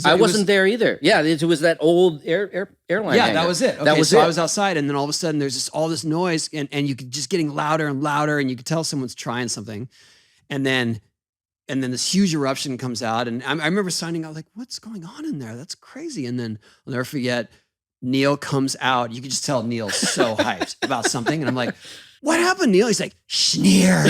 I I wasn't there either. Yeah, it was that old airline. Yeah, hangar. that was it. Okay, That was so it. I was outside and then all of a sudden there's just all this noise and you could just getting louder and louder and you could tell someone's trying something. And then this huge eruption comes out. And I remember signing out like, what's going on in there? That's crazy. And then I'll never forget, Neil comes out. You could just tell Neil's so hyped about something. And I'm like, what happened, Neil? He's like, Schneer.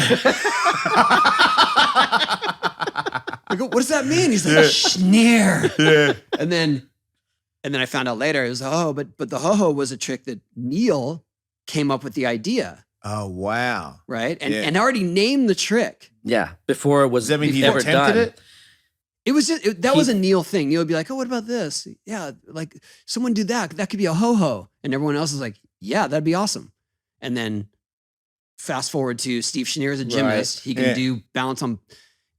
I go, what does that mean? He's like, Schneer. Yeah. And then I found out later it was a ho-ho, but the ho-ho was a trick that Neil came up with the idea, Oh, wow. right? And Yeah. and already named the trick. Yeah, before it was Does that mean he ever attempted done. it? It was just that was a Neil thing. Neil would be like, "Oh, what about this? Yeah, like someone do that. That could be a ho-ho." And everyone else is like, "Yeah, that'd be awesome." And then fast forward to Steve Schneer as a gymnast. He can Yeah. do balance on,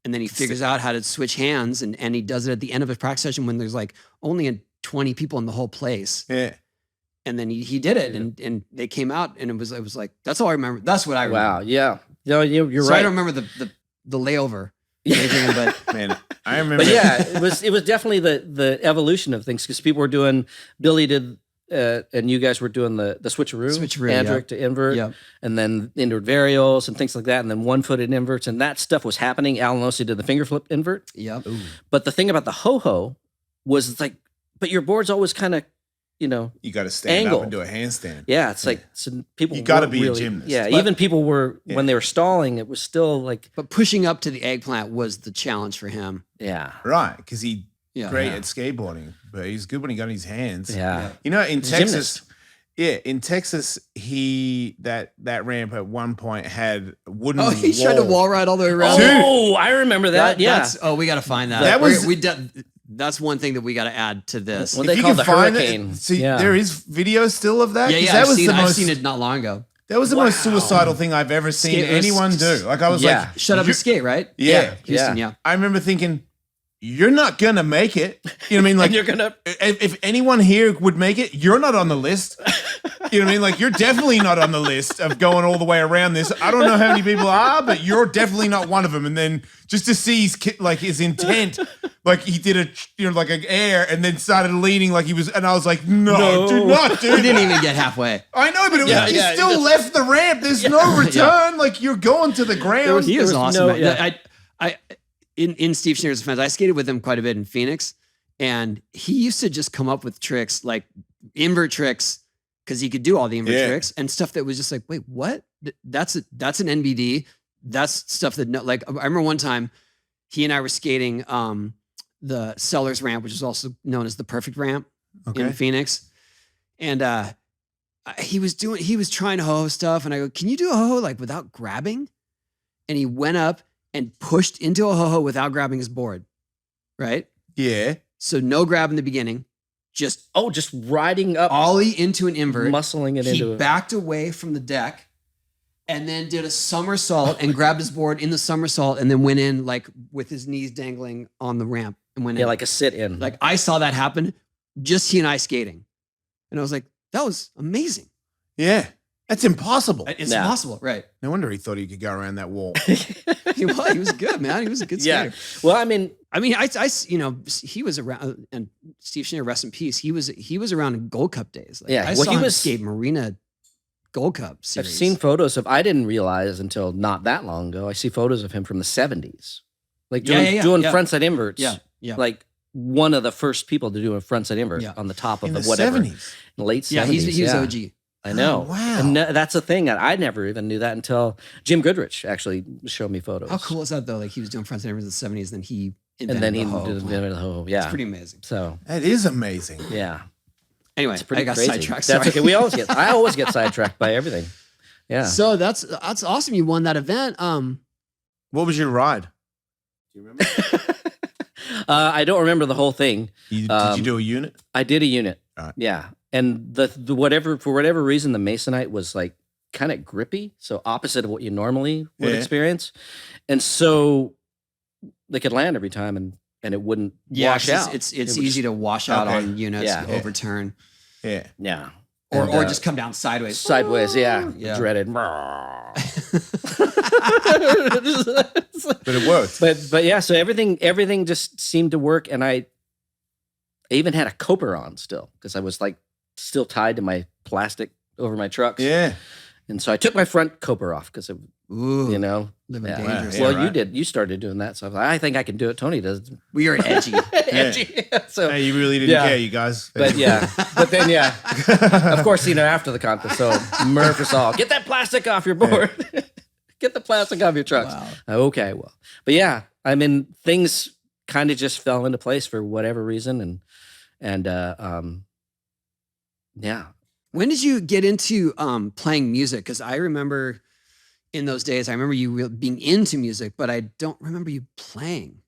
and then he figures out how to switch hands, and he does it at the end of his practice session when there's like only 20 people in the whole place. Yeah. And then he did it, and they came out, and it was like that's all I remember. That's what I remember. Wow. Yeah. No, you're So right. I don't remember the layover, Adrian, but Man, I remember. But yeah, it was definitely the evolution of things because people were doing. Billy did, and you guys were doing the switcheroo, Switcheroo, Andric to invert, Yep. and then invert varials and things like that, and then one-footed inverts, and that stuff was happening. Alan Ossie did the finger flip invert, yep. but the thing about the ho-ho was like, but your board's always kind of, you you got to stand Angle. up and do a handstand. yeah, it's like so people. You gotta weren't be a really, gymnast. Yeah, But- even people were Yeah. when they were stalling. It was still like, But pushing up to the eggplant was the challenge for him. yeah, Right. Because he's Yeah. great Yeah. at skateboarding, but he's good when he got his hands. yeah. You know, in He's a Texas, gymnast. in Texas, that ramp at one point had a wooden. Oh, he tried to wall ride all the way around. Dude. Oh, I remember that. Yeah, That's, we got to find that. That was- That's one thing that we got to add to this. Well, If they you call can the find hurricane. it, see, Yeah. there is video still of that. yeah, 'Cause yeah. that I've was seen, the I've most. seen it not long ago. That was the most suicidal thing I've ever seen Skate- anyone do. Like I was Yeah. like, Shut up you- and skate, right? Yeah. Houston, yeah. I remember thinking, you're not gonna make it. You know what I mean? Like And you're gonna. if anyone here would make it, you're not on the list. You know what I mean? Like you're definitely not on the list of going all the way around this. I don't know how many people are, but you're definitely not one of them. And then just to see his intent, like he did like an air and then started leaning like he was, and I was like, no. Do not do He didn't that. even get halfway. I know, but Yeah, he yeah, still just- left the ramp. There's no return. Like you're going to the ground. He was was awesome. no- man. yeah. I in Steve Schneer's defense, I skated with him quite a bit in Phoenix, and he used to just come up with tricks like invert tricks because he could do all the invert Yeah. tricks and stuff that was just like, wait, what? That's an NBD. That's stuff that like I remember one time he and I were skating the Sellers ramp, which is also known as the perfect ramp in Phoenix, and he was trying to ho-ho stuff, and I go, can you do a ho-ho like without grabbing? And he went up and pushed into a ho-ho without grabbing his board, right? Yeah. So no grab in the beginning, just Oh, just riding up, ollie into an invert. muscling it He into. backed away from the deck and then did a somersault and grabbed his board in the somersault and then went in like with his knees dangling on the ramp and went Yeah, in. like a sit-in. Like I saw that happen, just he and I skating. And I was like, that was amazing. Yeah. That's impossible. It's Yeah. possible, right? No wonder he thought he could go around that wall. He was good, man. He was a good Yeah. skater. Well, I mean, He was around, and Steve Schneer, rest in peace. He was around in Gold Cup days. Like, Yeah, I well, saw he him was- skate Marina Gold Cup I've series. seen photos of. I didn't realize until not that long ago. I see photos of him from the '70s, like doing yeah. frontside inverts. yeah. like one of the first people to do a frontside invert Yeah. on the top of In the the whatever 70s. in the late Yeah, '70s. he was OG. I know. Oh, wow. And that's a thing. I never even knew that until Jim Goodrich actually showed me photos. How cool is that though? Like he was doing front in the 70s, then he And invented then he the ho-ho did plan. the ho. Yeah. It's pretty amazing. So That is amazing. yeah, Anyway, it's pretty I got crazy. sidetracked. That's sorry. okay. I always get sidetracked by everything. Yeah. So that's awesome. You won that event. What was your ride? Do you remember? I don't remember the whole thing. Did Um, you do a unit? I did a unit. Yeah. And the whatever, for whatever reason, the Masonite was like kind of grippy. So opposite of what you normally would experience. And so they could land every time and it wouldn't wash out. It's easy to wash out on units, overturn. Yeah. Yeah. Or just come down sideways. Sideways, yeah. Dreaded. But it worked. But yeah, so everything just seemed to work, and I even had a coper on still because I was like still tied to my plastic over my trucks. Yeah. And so I took my front coper off because it, you know, living dangerous. Well, you started doing that, so I was like, I think I can do it. Tony does. We are edgy. Edgy. So Hey, you really didn't care, you guys. but then of course, after the contest, so Murph us all, get that plastic off your board. Get the plastic off your trucks. Wow. Okay, well, but yeah, I mean, things kind of just fell into place for whatever reason, and yeah. When did you get into playing music? Because I remember in those days, I remember you being into music, but I don't remember you playing.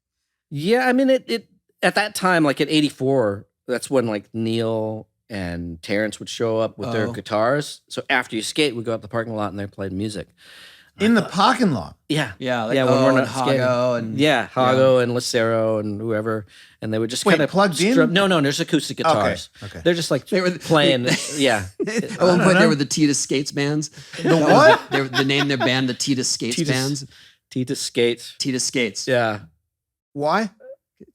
Yeah, I mean, it at that time, like at 84, that's when like Neil and Terrence would show up with their guitars. So after you skate, we'd go out the parking lot and they played music. In the parking lot. Yeah. Yeah. Like, when we're not skating. Hago and Hago and Lucero and whoever. And they would just kind of plugged in? No, there's acoustic guitars. Okay. They're just like playing. Yeah. At one point, they were the Tita Skates bands. The what? They named their band the Tita Skates bands. Tita Skates. Tita Skates. Yeah. Why?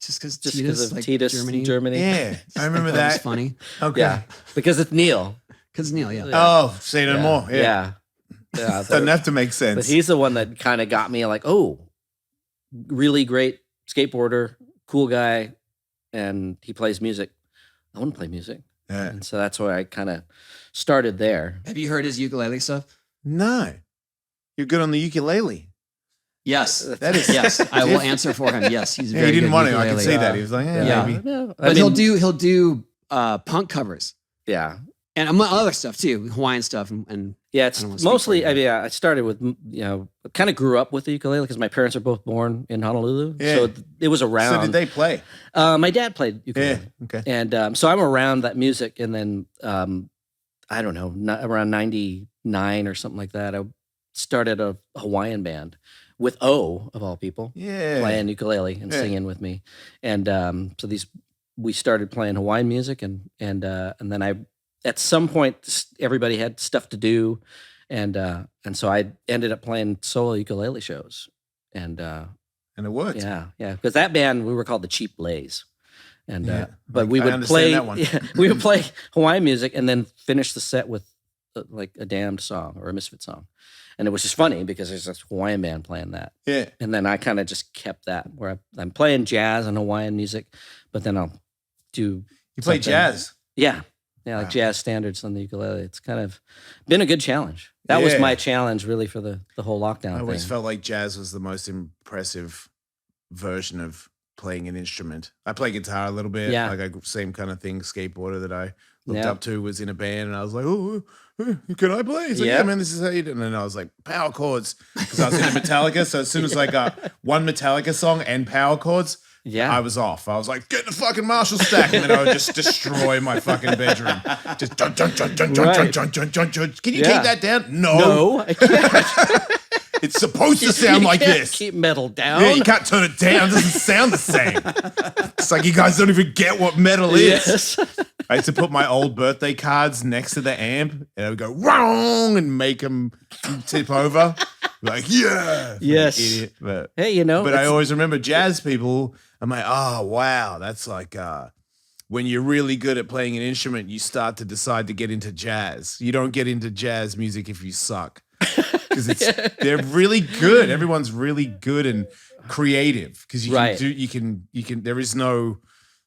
Just because Because of like Titus, Germany. Yeah, I remember That was that. funny. Okay. Yeah. Because it's Neil. Because Neil, yeah. Oh, say no more. Yeah. Yeah. Doesn't have to make sense. But he's the one that kind of got me like, oh, really great skateboarder, cool guy, and he plays music. I want to play music. Yeah. And so that's why I kind of started there. Have you heard his ukulele stuff? No. You're good on the ukulele. Yes. That is Yes. I will answer for him. Yes. He's Yeah, very he didn't good want to. I ukulele. could see that. He was like, Yeah. maybe. No, But he'll do punk covers Yeah. and among other stuff too, Hawaiian stuff and Yeah, I it's don't wanna speak mostly, for you. I started with, kind of grew up with the ukulele because my parents are both born in Honolulu. Yeah. So it was around. So did they play? My dad played ukulele. Yeah. Okay. And so I'm around that music. And then, I don't know, around 99 or something like that, I started a Hawaiian band with O, of all people, Yeah. playing ukulele and singing with me. And so we started playing Hawaiian music. And then at some point, everybody had stuff to do. And so I ended up playing solo ukulele shows. And And it worked. yeah. Because that band, we were called the Cheap Lays. And but we I would understand play that one. we would play Hawaiian music and then finish the set with like a Damned song or a Misfit song. And it was just funny because there's this Hawaiian band playing that. Yeah. And then I kind of just kept that where I'm playing jazz and Hawaiian music, but then I'll do You play something. jazz. Yeah, like Wow. jazz standards on the ukulele. It's kind of been a good challenge. That was Yeah. my challenge really for the whole lockdown I always thing. felt like jazz was the most impressive version of playing an instrument. I play guitar a little bit. Yeah. Like same kind of thing. Skateboarder that I looked Yeah. up to was in a band, and I was like, "Oh, can I play?" He's like, Yeah. "Yeah, man, this is how you do." And then I was like, "Power chords," because I was into Metallica. So as soon as I got one Metallica song and power chords, Yeah. I was off. I was like, "Get the fucking Marshall stack," and then I would just destroy my fucking bedroom. Just dun dun dun dun dun Right. dun dun dun dun. Can you Yeah. take that down? No, I can't. It's supposed to sound You like can't this. Keep metal down. Yeah, you can't turn it down. It doesn't sound the same. It's like you guys don't even get what metal is. Yes. I used to put my old birthday cards next to the amp, and I would go wrong and make them tip over. Like, yeah, Yes. idiot. But Hey, I it's- always remember jazz people. I'm like, oh wow, that's like when you're really good at playing an instrument, you start to decide to get into jazz. You don't get into jazz music if you suck. Because they're really good. Everyone's really good and creative because Right. you can there is no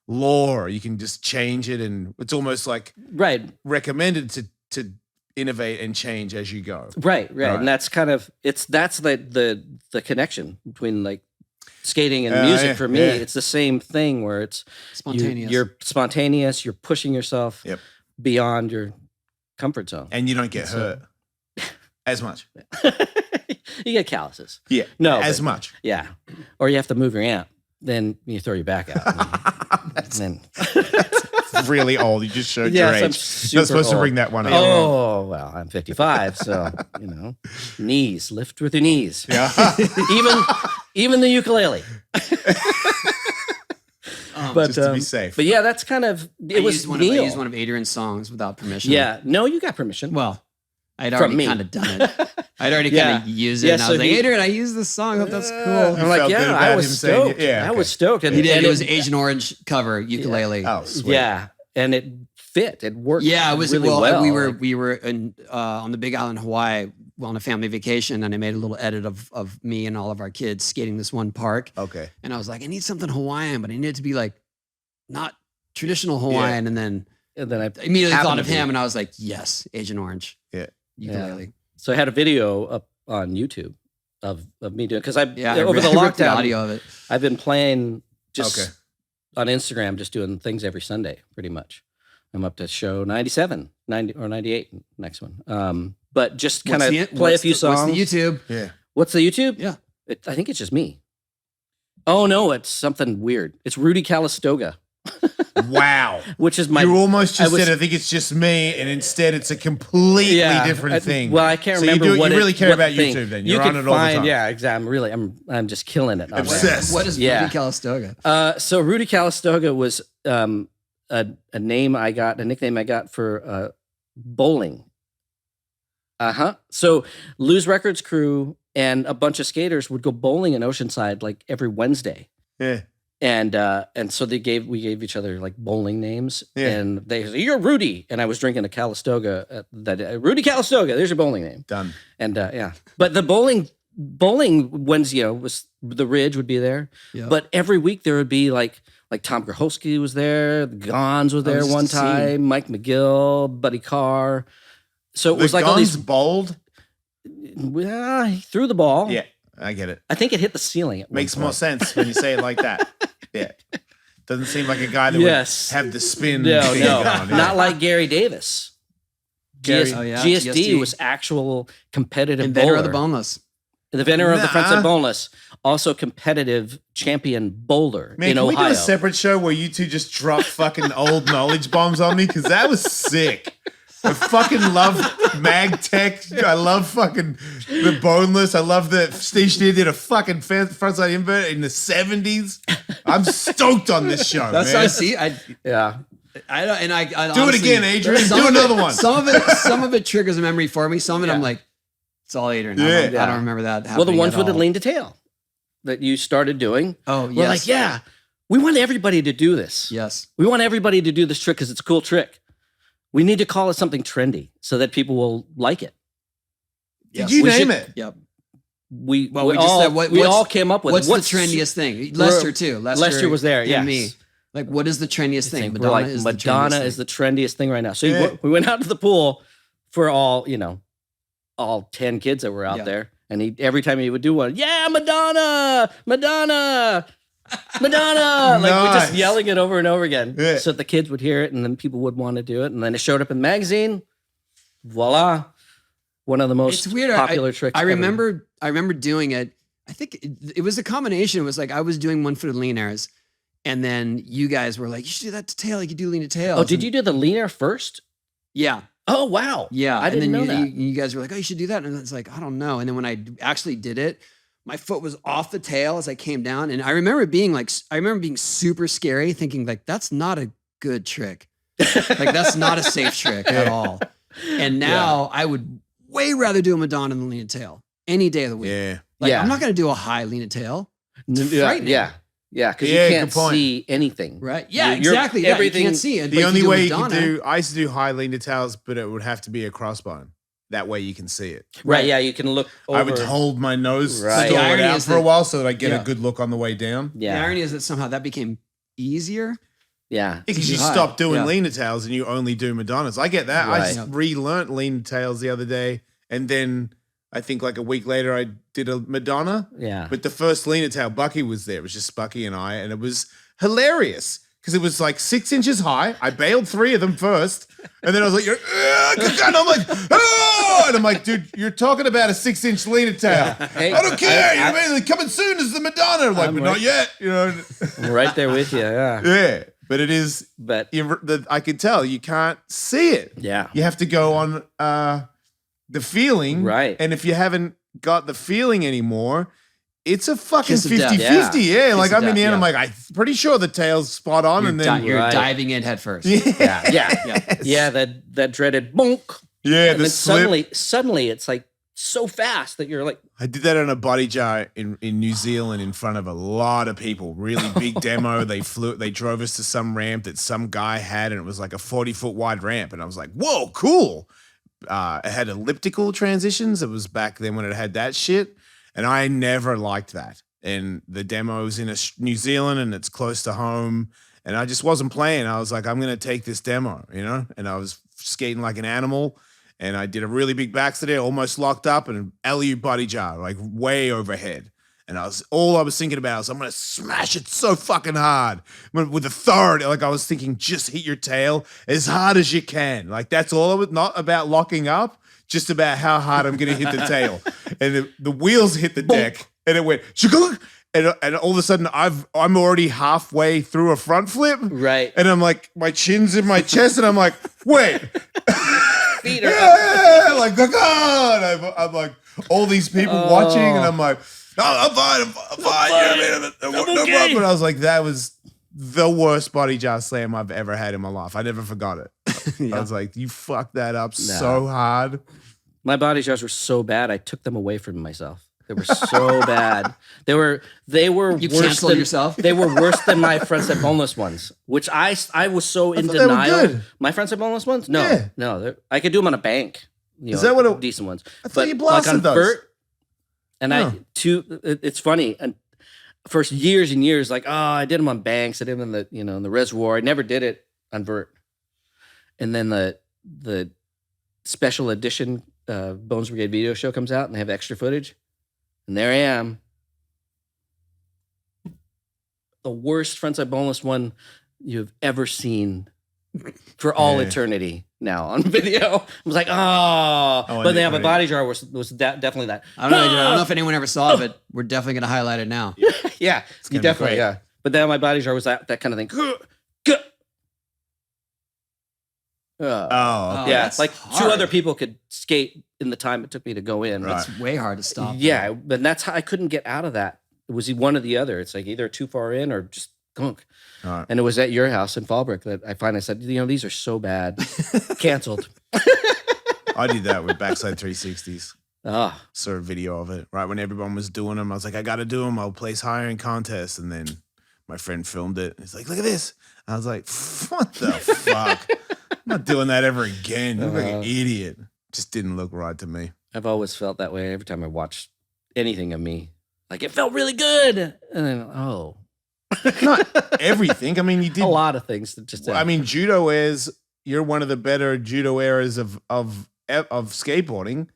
law. You can just change it, and it's almost like right. recommended to innovate and change as you go. Right. Right. And that's kind of that's the connection between like skating and music yeah, for me. yeah. It's the same thing where it's spontaneous. You're spontaneous. You're pushing yourself Yep. beyond your comfort zone. And you don't get So- hurt as much. You get calluses. Yeah, No, as but- much. Yeah, or you have to move your amp. Then you throw your back out. And then really old. You just showed Yes, your I'm age. super Not supposed to old. bring that one up. Oh, well, I'm 55, so, knees, lift with your knees. Yeah. Even the ukulele. But Just to be safe. But yeah, that's kind of it. Was I Neil. used one of Adrian's songs without permission. Yeah, no, you got permission. Well, I'd From already me. kind of done it. I'd already Yeah. kind of used it. Yeah, and I so was like, he- Adrian, I used this song. I hope that's cool. I'm like, felt good yeah, about I him was saying stoked. it? Yeah, I okay. was stoked. And, He did. and It was Agent Orange cover ukulele. Oh, sweet. yeah, and it fit. It worked. Yeah, it was really well. well. We were in, on the Big Island, Hawaii, on a family vacation, and I made a little edit of me and all of our kids skating this one park. Okay. And I was like, I need something Hawaiian, but I need it to be like not traditional Hawaiian. And then And then I I immediately happened thought to of be- him, and I was like, yes, Agent Orange. Yeah. Ukulele. So I had a video up on YouTube of me doing because Yeah. over the I ripped lockdown, audio of it. I've been playing just Okay. on Instagram, just doing things every Sunday, pretty much. I'm up to show 97, 90 or 98 next one. But just kind of play a few songs. What's the YouTube? Yeah. What's the YouTube? Yeah. I think it's just me. Oh no, it's something weird. It's Rudy Calistoga, Wow. which is my. You almost just I was- said, I think it's just me, and instead it's a completely different thing. Well, I can't So remember you what you really care what about the thing- YouTube then. You You're can on it all the find, time. yeah, exactly. I'm just killing it. on there. Obsessed. What is Yeah. Rudy Calistoga? So Rudy Calistoga was a nickname I got for bowling. So Lou's Records crew and a bunch of skaters would go bowling in Oceanside like every Wednesday. Yeah. And so we gave each other like bowling names, Yeah. and they said, "You're Rudy," and I was drinking a Calistoga. Rudy Calistoga. There's your bowling name. Done. And yeah, but the bowling Wednesday, was the Ridge would be there, Yep. but every week there would be like Tom Groholski was there, the Gons was there just one a scene. time, Mike McGill, Buddy Carr. So it The was like all Guns these. bold. Well, he threw the ball. Yeah, I get it. I think it hit the ceiling. At one Makes more point. sense when you say it like that. Yeah. Doesn't seem like a guy that Yes. would have the spin. No, thing no, going, yeah. not like Gary Davis. Gary- Oh, yeah, GSD GSD. was actual competitive Inventor bowler. of the boneless. The inventor of the front Nah. set boneless, also competitive champion bowler Man, in can we do Ohio. a separate show where you two just drop fucking old knowledge bombs on me? Because that was sick. I fucking love Mag Tech. I love fucking the boneless. I love that Steve Schneer did a fucking frontside invert in the 70s. I'm stoked on this show, That's man. I see. I Yeah. don't, and I Do it honestly- again, Adrian. some Do of another it- one. Some of it triggers a memory for me. Some of it I'm Yeah. like, it's all Adrian. Yeah. I don't remember that. Well, the happening ones at with the all. lean to tail that you started doing. Oh, We're yes. like, yeah, we want everybody to do this. Yes. We want everybody to do this trick because it's a cool trick. We need to call it something trendy so that people will like it. Did Yes. you We name should- it? Yep. We Well, we just said, we what's- all came up with What's it. the trendiest thing? Lester too. Lester was there, and yes. me. Like, what is the trendiest thing? We're like, is Madonna the trendiest is thing. the trendiest thing right now. So Yeah. we went out to the pool for all 10 kids that were out Yeah. there. And every time he would do one, yeah, Madonna, Madonna, Madonna. Like we're just Nice. yelling it over and over again. Yeah. So that the kids would hear it and then people would want to do it. And then it showed up in the magazine. Voila. One of the most It's weird. popular tricks. I ever. remember doing it. I think it was a combination. It was like I was doing one-footed lean airs, and then you guys were like, "You should do that to tail. You could do lean to tail." Oh, did you do the leaner first? Yeah, Oh, wow. yeah. I didn't know and then that. you guys were like, "Oh, you should do that," and it's like, I don't know. And then when I actually did it, my foot was off the tail as I came down, and I remember being super scary, thinking like, "That's not a good trick. Like that's not a safe trick at all." And now I would way rather do a Madonna than lean to tail any day of the week. Yeah. Like, Yeah. I'm not going to do a high lean to tail. It's Yeah, frightening. yeah, because Yeah, you good can't point. see anything. Right. Yeah, You're- exactly. Yeah, everything- you can't see it. The but only if you way do you can Madonna, do, I used to do high lean to tails, but it would have to be a crossbone. That way you can see it. Right, yeah, you can look over. I would hold my nose Right. The forward irony out is for a that- while so that I get Yeah. a good look on the way down. the Yeah, irony is that somehow that became easier. yeah. Because too you high. stop doing Yeah. leaner tails and you only do Madonnas. I get that. I Right. just relearned lean tails the other day, and then I think like a week later I did a Madonna. Yeah. But the first leaner tail, Bucky was there. It was just Bucky and I, and it was hilarious because it was like 6 inches high. I bailed 3 of them first, and then I was like, and I'm like, oh! And I'm like, dude, you're talking about a 6-inch leaner tail. Hey, I don't care. I- You're coming soon as the Madonna. I'm like, I'm but right- not yet. You know? I'm right there with you. Yeah. Yeah. but it is. But I could tell you can't see it. yeah, You have to go on the feeling, Right. And if you haven't got the feeling anymore, it's a fucking Kiss of death. 50-50. Yeah, like of I'm in the death, end, I'm yeah. like, I'm pretty sure the tail's spot on, You're, and then you're Right. diving in head first. yeah, yeah, Yes. yeah. That dreaded bonk. yeah, And the then slip. suddenly it's like so fast that you're like, I did that on a body jar in New Zealand in front of a lot of people. Really big demo. They drove us to some ramp that some guy had, and it was like a 40-foot wide ramp. And I was like, whoa, cool. It had elliptical transitions. It was back then when it had that shit. And I never liked that. And the demo's in New Zealand and it's close to home. And I just wasn't playing. I was like, I'm going to take this demo, you know? And I was skating like an animal. And I did a really big backstep, almost locked up, and an alley-oop body jar, like way overhead. And all I was thinking about was I'm gonna smash it so fucking hard with authority. Like I was thinking, just hit your tail as hard as you can. Like that's all. It was not about locking up, just about how hard I'm gonna hit the tail. And the wheels hit the deck, and it went shuguk. And all of a sudden, I'm already halfway through a front flip, right. and I'm like, my chin's in my chest, and I'm like, wait. Feet are up. Yeah, like God, I'm like all these people watching, and I'm like, no, I'm fine. No okay. problem. I was like, that was the worst body jar slam I've ever had in my life. I never forgot it. I was like, you fucked that up so hard. My body jars were so bad, I took them away from myself. They were so bad. They were You worse canceled than yourself? They were worse than my frontside boneless ones, which I was so in thought they were denial. good. My frontside boneless ones? No, Yeah. no. I could do them on a bank. Is that what decent ones? I thought you like blasted on those. vert, and Huh. it's funny. And for years and years, like, I did them on banks. I did them in the in the reservoir. I never did it on vert. And then the special edition Bones Brigade video show comes out, and they have extra footage. And there I am. The worst frontside boneless one you've ever seen for all eternity now on video. I was like, but they have a body jar was definitely that. I don't know if anyone ever saw it, but we're definitely going to highlight it now. Yeah, gonna be definitely, great. yeah. But then my body jar was that kind of thing. Oh, Yeah, that's like hard. two other people could skate in the time it took me to go in. Right. It's way hard to stop. Yeah, but that's how I couldn't get out of that. It was one or the other. It's like either too far in or just gunk. All right. And it was at your house in Fallbrook that I finally said, these are so bad. Canceled. I did that with backside 360s. Ah, Saw a video of it right when everyone was doing them. I was like, I got to do them. I'll place higher in contests. And then my friend filmed it. He's like, look at this. I was like, what the fuck? I'm not doing that ever again. You look like an idiot. Just didn't look right to me. I've always felt that way every time I watched anything of me. Like, it felt really good. And then, Not everything. I mean, you did. a lot of things that just, I mean, judo is, you're one of the better judo eras of skateboarding.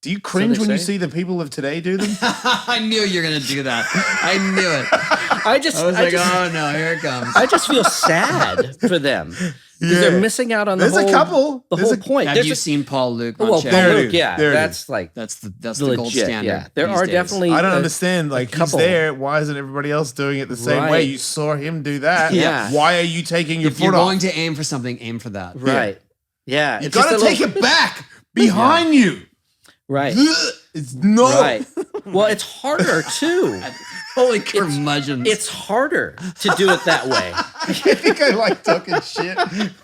Do you cringe they when you say. see the people of today do them? I knew you were going to do that. I knew it. I just, I was like, oh no, here it comes. I just feel sad for them because they're missing out on There's the whole, a couple. the There's whole a- point. Have There's you a- seen Paul Luke? well, on Paul There it Luke, is. yeah, There it that's is. like That's the legit. gold standard. Yeah, there these are days. definitely. I don't a- understand. Like, he's couple. there. Why isn't everybody else doing it the same Right. way? You saw him do that. Yeah. Why are you taking your If you're foot off? going to aim for something, aim for that. Right. Yeah. You it's just gotta a take little- it back behind you. Right. It's no. Right. Well, it's harder too. Holy curmudgeon. It's harder to do it that way. I think I like talking shit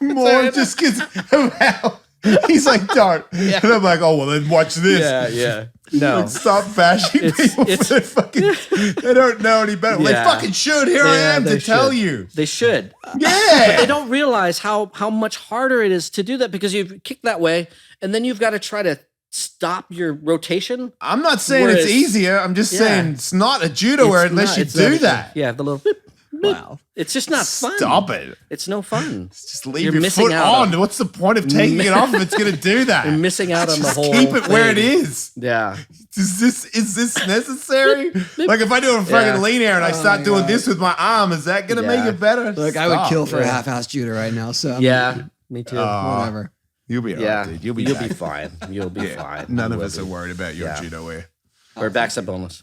more just because of how he's like, don't. Yeah. And I'm like, oh, well, then watch this. yeah. No. Like, stop bashing It's- people for their fucking, they don't know any better. Well, Yeah. they fucking should. Here I Yeah, am they to tell should. you. They should. Yeah. They don't realize how much harder it is to do that because you kick that way and then you've got to try to stop your rotation. I'm not saying Whereas- it's easier. I'm just Yeah. saying it's not a judo It's unless not- you it's do not- that. Yeah, the little beep, beep. wow. It's just not fun. Stop it. It's no fun. Just leave You're your missing foot out on. What's the point of taking it off if it's going to do that? You're missing out on the Just whole keep it where it thing. is. Yeah. Is this necessary? Like if I do a fucking Yeah. lean air and I start doing this with my arm, is that going to make Yeah. it better? Look, I would Stop. kill for a Yeah. half-ass judo right now. So Yeah. Me too. whatever. You'll be all yeah. right, dude. You'll be back. fine. You'll be Yeah. fine. None You of will us be. are worried about your Yeah. judo wear. Or backside boneless.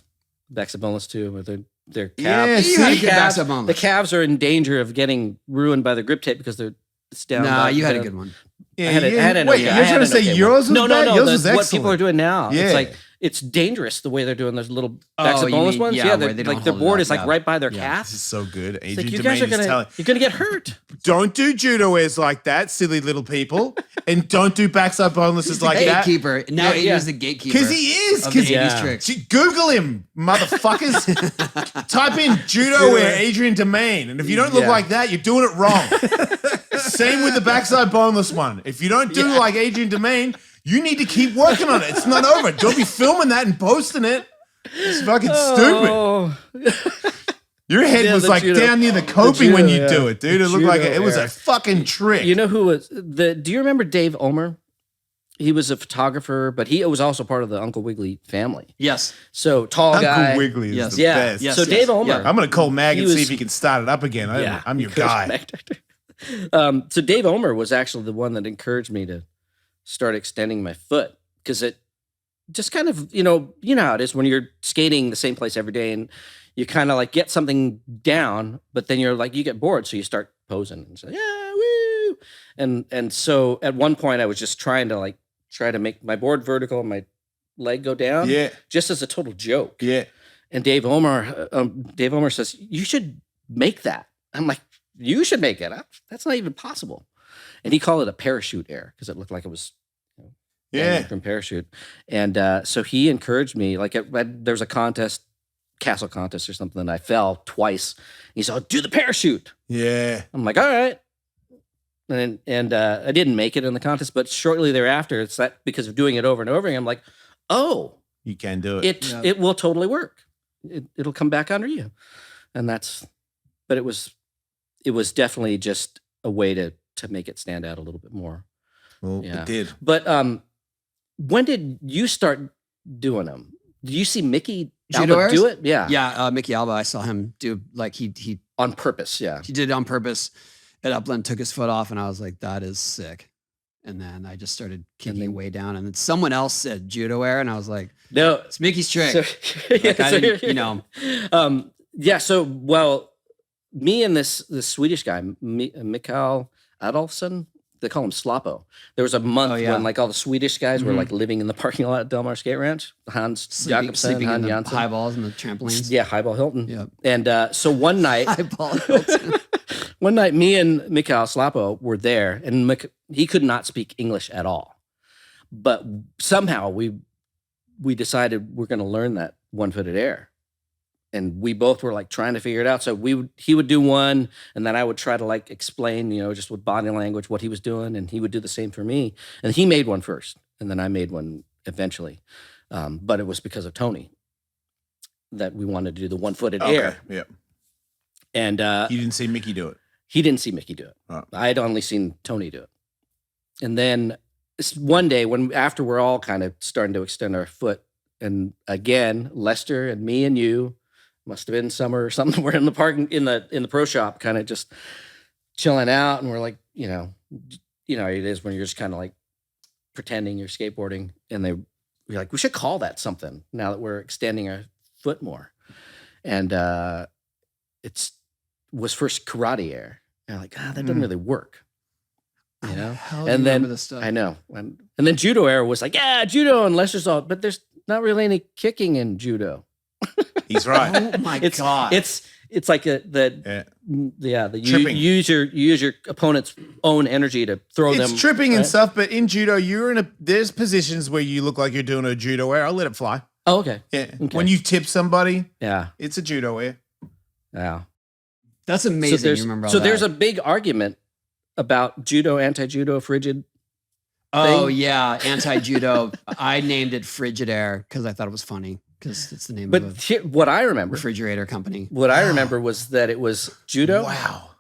Backside boneless too. Where they're their Yeah, calves. see? You had a good calves- backside the boneless. calves are in danger of getting ruined by the grip tape because it's down. Nah, by you had a the- good one. Yeah, I had an Wait, okay- you're I had trying to an say okay yours was one. bad? No. Yours was What people are excellent. doing now, Yeah. it's like it's dangerous the way they're doing those little Oh, backside you boneless mean- ones. yeah, Yeah, where they don't like their hold it board up, is like yeah. right by their Yeah. calf. This is so good. It's Adrian like you guys Demain is telling, you're gonna get hurt. don't do judo airs like that, silly little people, and don't do backside bonelesses like that. Gatekeeper. Now Yeah, Adrian's yeah. the gatekeeper. Because he is. of the Because 80s Yeah. tricks. Google him, motherfuckers. Type in judo wear Adrian Demain, and if you don't look Yeah. like that, you're doing it wrong. Same with the backside boneless one. If you don't do like Adrian Demain, you need to keep working on it. It's not over. Don't be filming that and posting it. It's fucking stupid. Oh, Your head Yeah, was the like judo- down near the coping when judo, you do yeah. it, dude. It The looked like judo it was air. a fucking trick. you know who was the? Do you remember Dave Omer? He was a photographer, but he was also part of the Uncle Wiggly family. Yes. So tall Uncle guy. Wiggly is Yes. the Yeah. best. Yes. So Dave Omer. Yeah. I'm gonna call Mag He and see was- if he can start it up again. I'm your he goes guy. back so Dave Omer was actually the one that encouraged me to start extending my foot because it just kind of you know how it is when you're skating the same place every day and you kind of like get something down, but then you're like you get bored, so you start posing and say yeah woo, and so at one point I was just trying to make my board vertical and my leg go down, Yeah, just as a total joke. yeah. And Dave Omer says, you should make that. I'm like, you should make it. That's not even possible. And he called it a parachute air because it looked like it was Yeah. from parachute. And so he encouraged me, like there was a contest, castle contest or something, and I fell twice. He said, do the parachute. Yeah. I'm like, all right. And I didn't make it in the contest, but shortly thereafter, it's that because of doing it over and over again, I'm like, oh, You can do it. Yeah. it will totally work. It'll come back under you, and but it was definitely just a way to make it stand out a little bit more. Well, Yeah. it did. But when did you start doing them? Did you see Mickey Judo Alba do airs? it? Yeah, Yeah. Mickey Alba, I saw him do like he on purpose. Yeah, did it on purpose at Upland, took his foot off, and I was like, that is sick. And then I just started kicking way down, and then someone else said judo air, and I was like, no, it's Mickey's trick. So, Like, I didn't, you know. Yeah. So, well, me and this Swedish guy, Mikael Adolfsson, they call him Sloppo. There was a month Oh, yeah. when like all the Swedish guys were Mhm. like living in the parking lot at Del Mar Skate Ranch. Hans Jakobsen, Sleeping in Hans the Janssen. high balls and the trampolines. Yeah, Highball Hilton. Yep. And so one night, High ball Hilton. one night, me and Mikael Sloppo were there, and he could not speak English at all. But somehow we decided we're going to learn that one-footed air, and we both were like trying to figure it out. So he would do one, and then I would try to like explain, just with body language what he was doing, and he would do the same for me. And he made one first, and then I made one eventually. But it was because of Tony that we wanted to do the one-footed air. Yeah. And You didn't see Mickey do it. he didn't see Mickey do it. Oh. I had only seen Tony do it. And then one day, after we're all kind of starting to extend our foot, and again, Lester and me and you, must have been summer or something, we're in the parking in the pro shop, kind of just chilling out, and we're like, it is when you're just kind of like pretending you're skateboarding, and we're like, we should call that something now that we're extending our foot more, and was first karate air. And I'm like, that doesn't really work, Hell, And then this stuff. I know, and then judo air was like, yeah, judo, and Lester's all, but there's not really any kicking in judo. He's right. Oh my god! It's like you Tripping. use your opponent's own energy to throw them. It's tripping and right? stuff, but in judo, there's positions where you look like you're doing a judo air. I'll let it fly. Oh, okay. Yeah. Okay. When you tip somebody, Yeah. it's a judo air. Yeah. That's amazing. So there's, you remember all so that. there's a big argument about judo, anti-judo, frigid. Oh thing. yeah, anti-judo. I named it Frigidaire because I thought it was funny because it's the name But of a what I remember company. What I remember was that it was judo, Wow.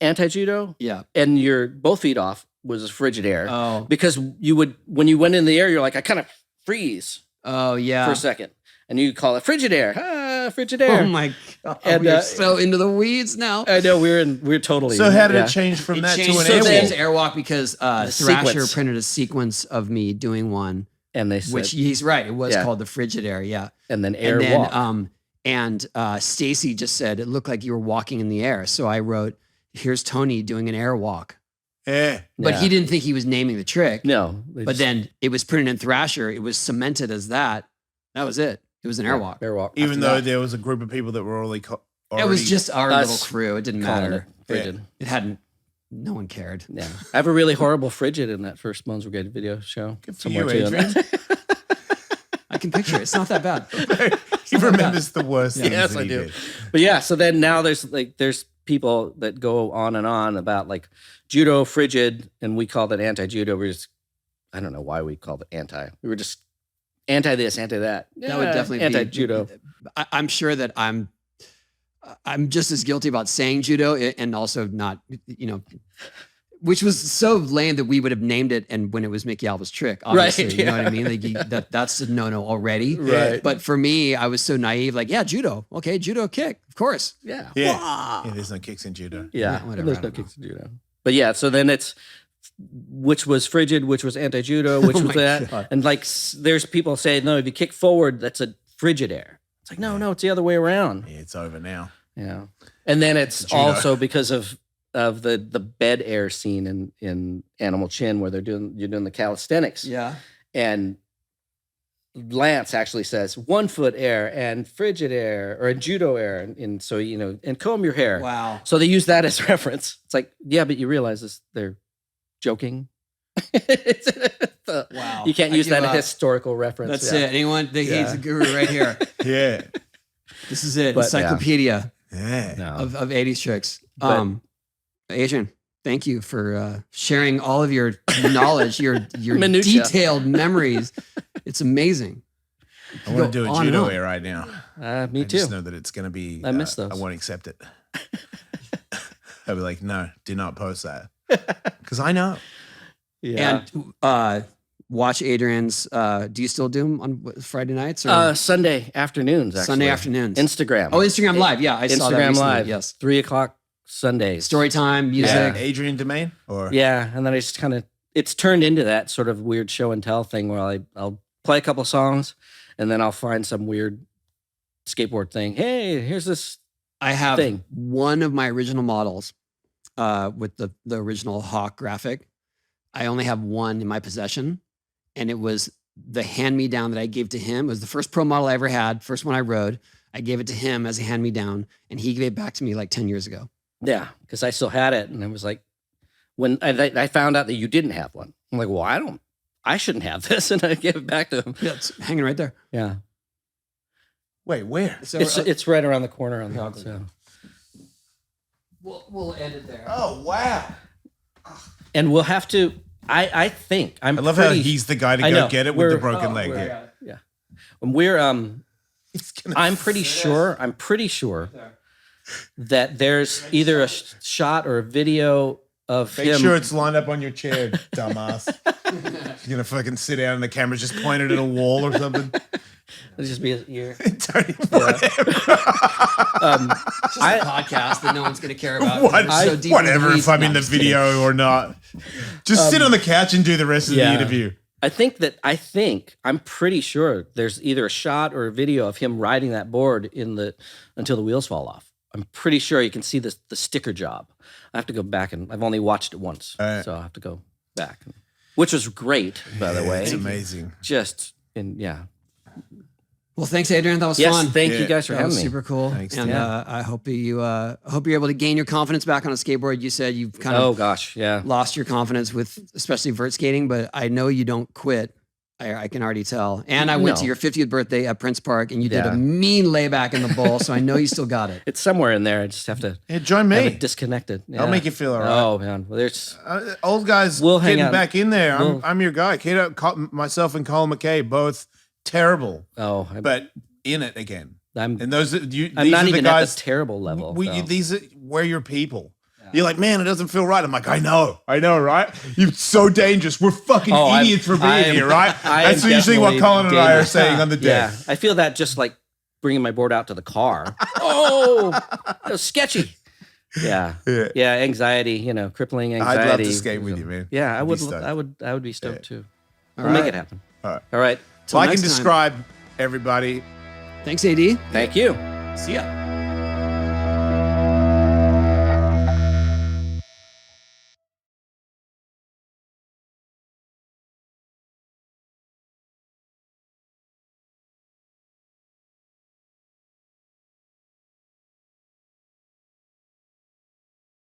anti-judo, Yeah. and your both feet off was a frigid air. Oh. Because you would, when you went in the air, you're like, I kind of freeze Oh yeah. for a second. And you call it frigid air. Frigid air. Oh my god. And, We're so into the weeds now. I know we're totally. So how did yeah. it change from that to changed an so airwalk? then to Airwalk because Thrasher sequence. printed a sequence of me doing one, And they said, which he's right. It was Yeah. called the Frigidaire. Yeah. and then And air then walk. And Stacy just said, it looked like you were walking in the air. So I wrote, here's Tony doing an airwalk. Yeah. But he didn't think he was naming the trick. No. But then it was printed in Thrasher. It was cemented as that. That was it. It was an airwalk. Airwalk. Even though there was a group of people that were already It was just our us little crew. It didn't calling matter. it frigid. It hadn't, no one cared. Yeah. I have a really horrible frigid in that first Bones Brigade video show. Good for somewhere you, too. Adrian. I can picture it. It's not that bad. He remembers the worst things Yes, that I he do. did. But yeah, so then now there's people that go on and on about like judo, frigid, and we called it anti-judo. I don't know why we called it anti. We were just anti this, anti that. That would definitely be anti-judo. I'm sure that I'm just as guilty about saying judo and also not, which was so lame that we would have named it and when it was Mickey Alva's trick, obviously. Right, You know what I mean? Like that's a no-no already. Right. But for me, I was so naive, like, yeah, judo. Okay, judo kick, of course. Yeah. Yeah. There's no kicks in judo. Yeah. whatever, There's I no don't know. kicks in judo. But yeah, so then it's which was frigid, which was anti-judo, which was my that. God. And like there's people saying, no, if you kick forward, that's a frigid air. It's like, no, it's the other way around. Yeah, it's over now. Yeah. And then it's Judo. also because of the bed air scene in Animal Chin where you're doing the calisthenics. Yeah. And Lance actually says 1 foot air and frigid air or a judo air and so and comb your hair. Wow. So they use that as reference. It's like, yeah, but you realize they're joking. Wow. You can't I use give that up. historical reference. That's yeah. it. Anyone? He's a guru right here. Yeah. This is it. But, Encyclopedia Yeah. No. of 80s tricks. But- Adrian, thank you for sharing all of your knowledge, your Minutia. detailed memories. It's amazing. I want to do Go a on and judo on. air right now. Me I too. just know that it's going to be. I miss those. I won't accept it. I'll be like, no, do not post that. Because I know. Yeah. And watch Adrian's. Do you still do them on Friday nights? Or Sunday afternoons. Actually. Sunday afternoons. Instagram. Oh, Instagram Live. Yeah, I saw that Instagram recently. Live. Yes. 3:00 Sundays. Story time, music. Adrian Demain? Or Yeah, and then I just it's turned into that sort of weird show and tell thing where I'll play a couple songs and then I'll find some weird skateboard thing. Hey, here's this I have thing. one of my original models with the original Hawk graphic. I only have one in my possession, and it was the hand-me-down that I gave to him. It was the first pro model I ever had, first one I rode. I gave it to him as a hand-me-down, and he gave it back to me like 10 years ago. Yeah, because I still had it, and it was like when I found out that you didn't have one. I'm like, well, I shouldn't have this, and I gave it back to him. Yeah, it's hanging right there. Yeah, wait, where? So it's right around the corner on the so. we'll end it there. Oh, wow. And we'll have to. I think I love how he's the guy to I know. go get it with the We're- broken leg. we're- Yeah. Yeah, when we're He's gonna I'm pretty sure that there's either a shot or a video of Make him. sure it's lined up on your chair, dumbass. You're gonna fucking sit down and the camera's just pointed at a wall or something. It'll just be his ear. Tony, Just a podcast that no one's going to care about. What? We're so deep in the Whatever weeds. if I'm No, in the just kidding. video or not. Just sit on the couch and do the rest of the interview. I'm pretty sure there's either a shot or a video of him riding that board until the wheels fall off. I'm pretty sure you can see the sticker job. I have to go back and I've only watched it once, so I have to go back, which was great, by the way. It's amazing. Well, thanks, Adrian. That was Yes, fun. thank you guys for That having was me. super cool. Thanks, and Tim. I hope you're able to gain your confidence back on a skateboard. You said you've kind Oh of gosh, yeah. lost your confidence with especially vert skating, but I know you don't quit. I can already tell. And I went to No. your 50th birthday at Prince Park, and you did Yeah. a mean layback in the bowl, so I know you still got it. It's somewhere in there. I just have to Yeah, join have me. it disconnected. I'll Yeah. make you feel all right. Oh man, well, there's Old guys We'll hang getting out. back in there. We'll- I'm your guy. Myself and Colin McKay, both terrible, but in it again. I'm And these not are even the at guys. the terrible level. though. These are where your people. You're like, man, it doesn't feel right. I'm like, I know, right? You're so dangerous. We're fucking idiots for being here, right? That's usually what Colin and I are saying on the day. Yeah, I feel that just like bringing my board out to the car. Oh, that was sketchy. Yeah, Yeah. Anxiety. Crippling anxiety. I'd love to skate with you, man. Yeah, I I'd be would. stoked. I would be stoked too. All We'll make right. it happen. All right. All right. Till Like next and time. describe everybody. Thanks, AD. Thank you. See ya.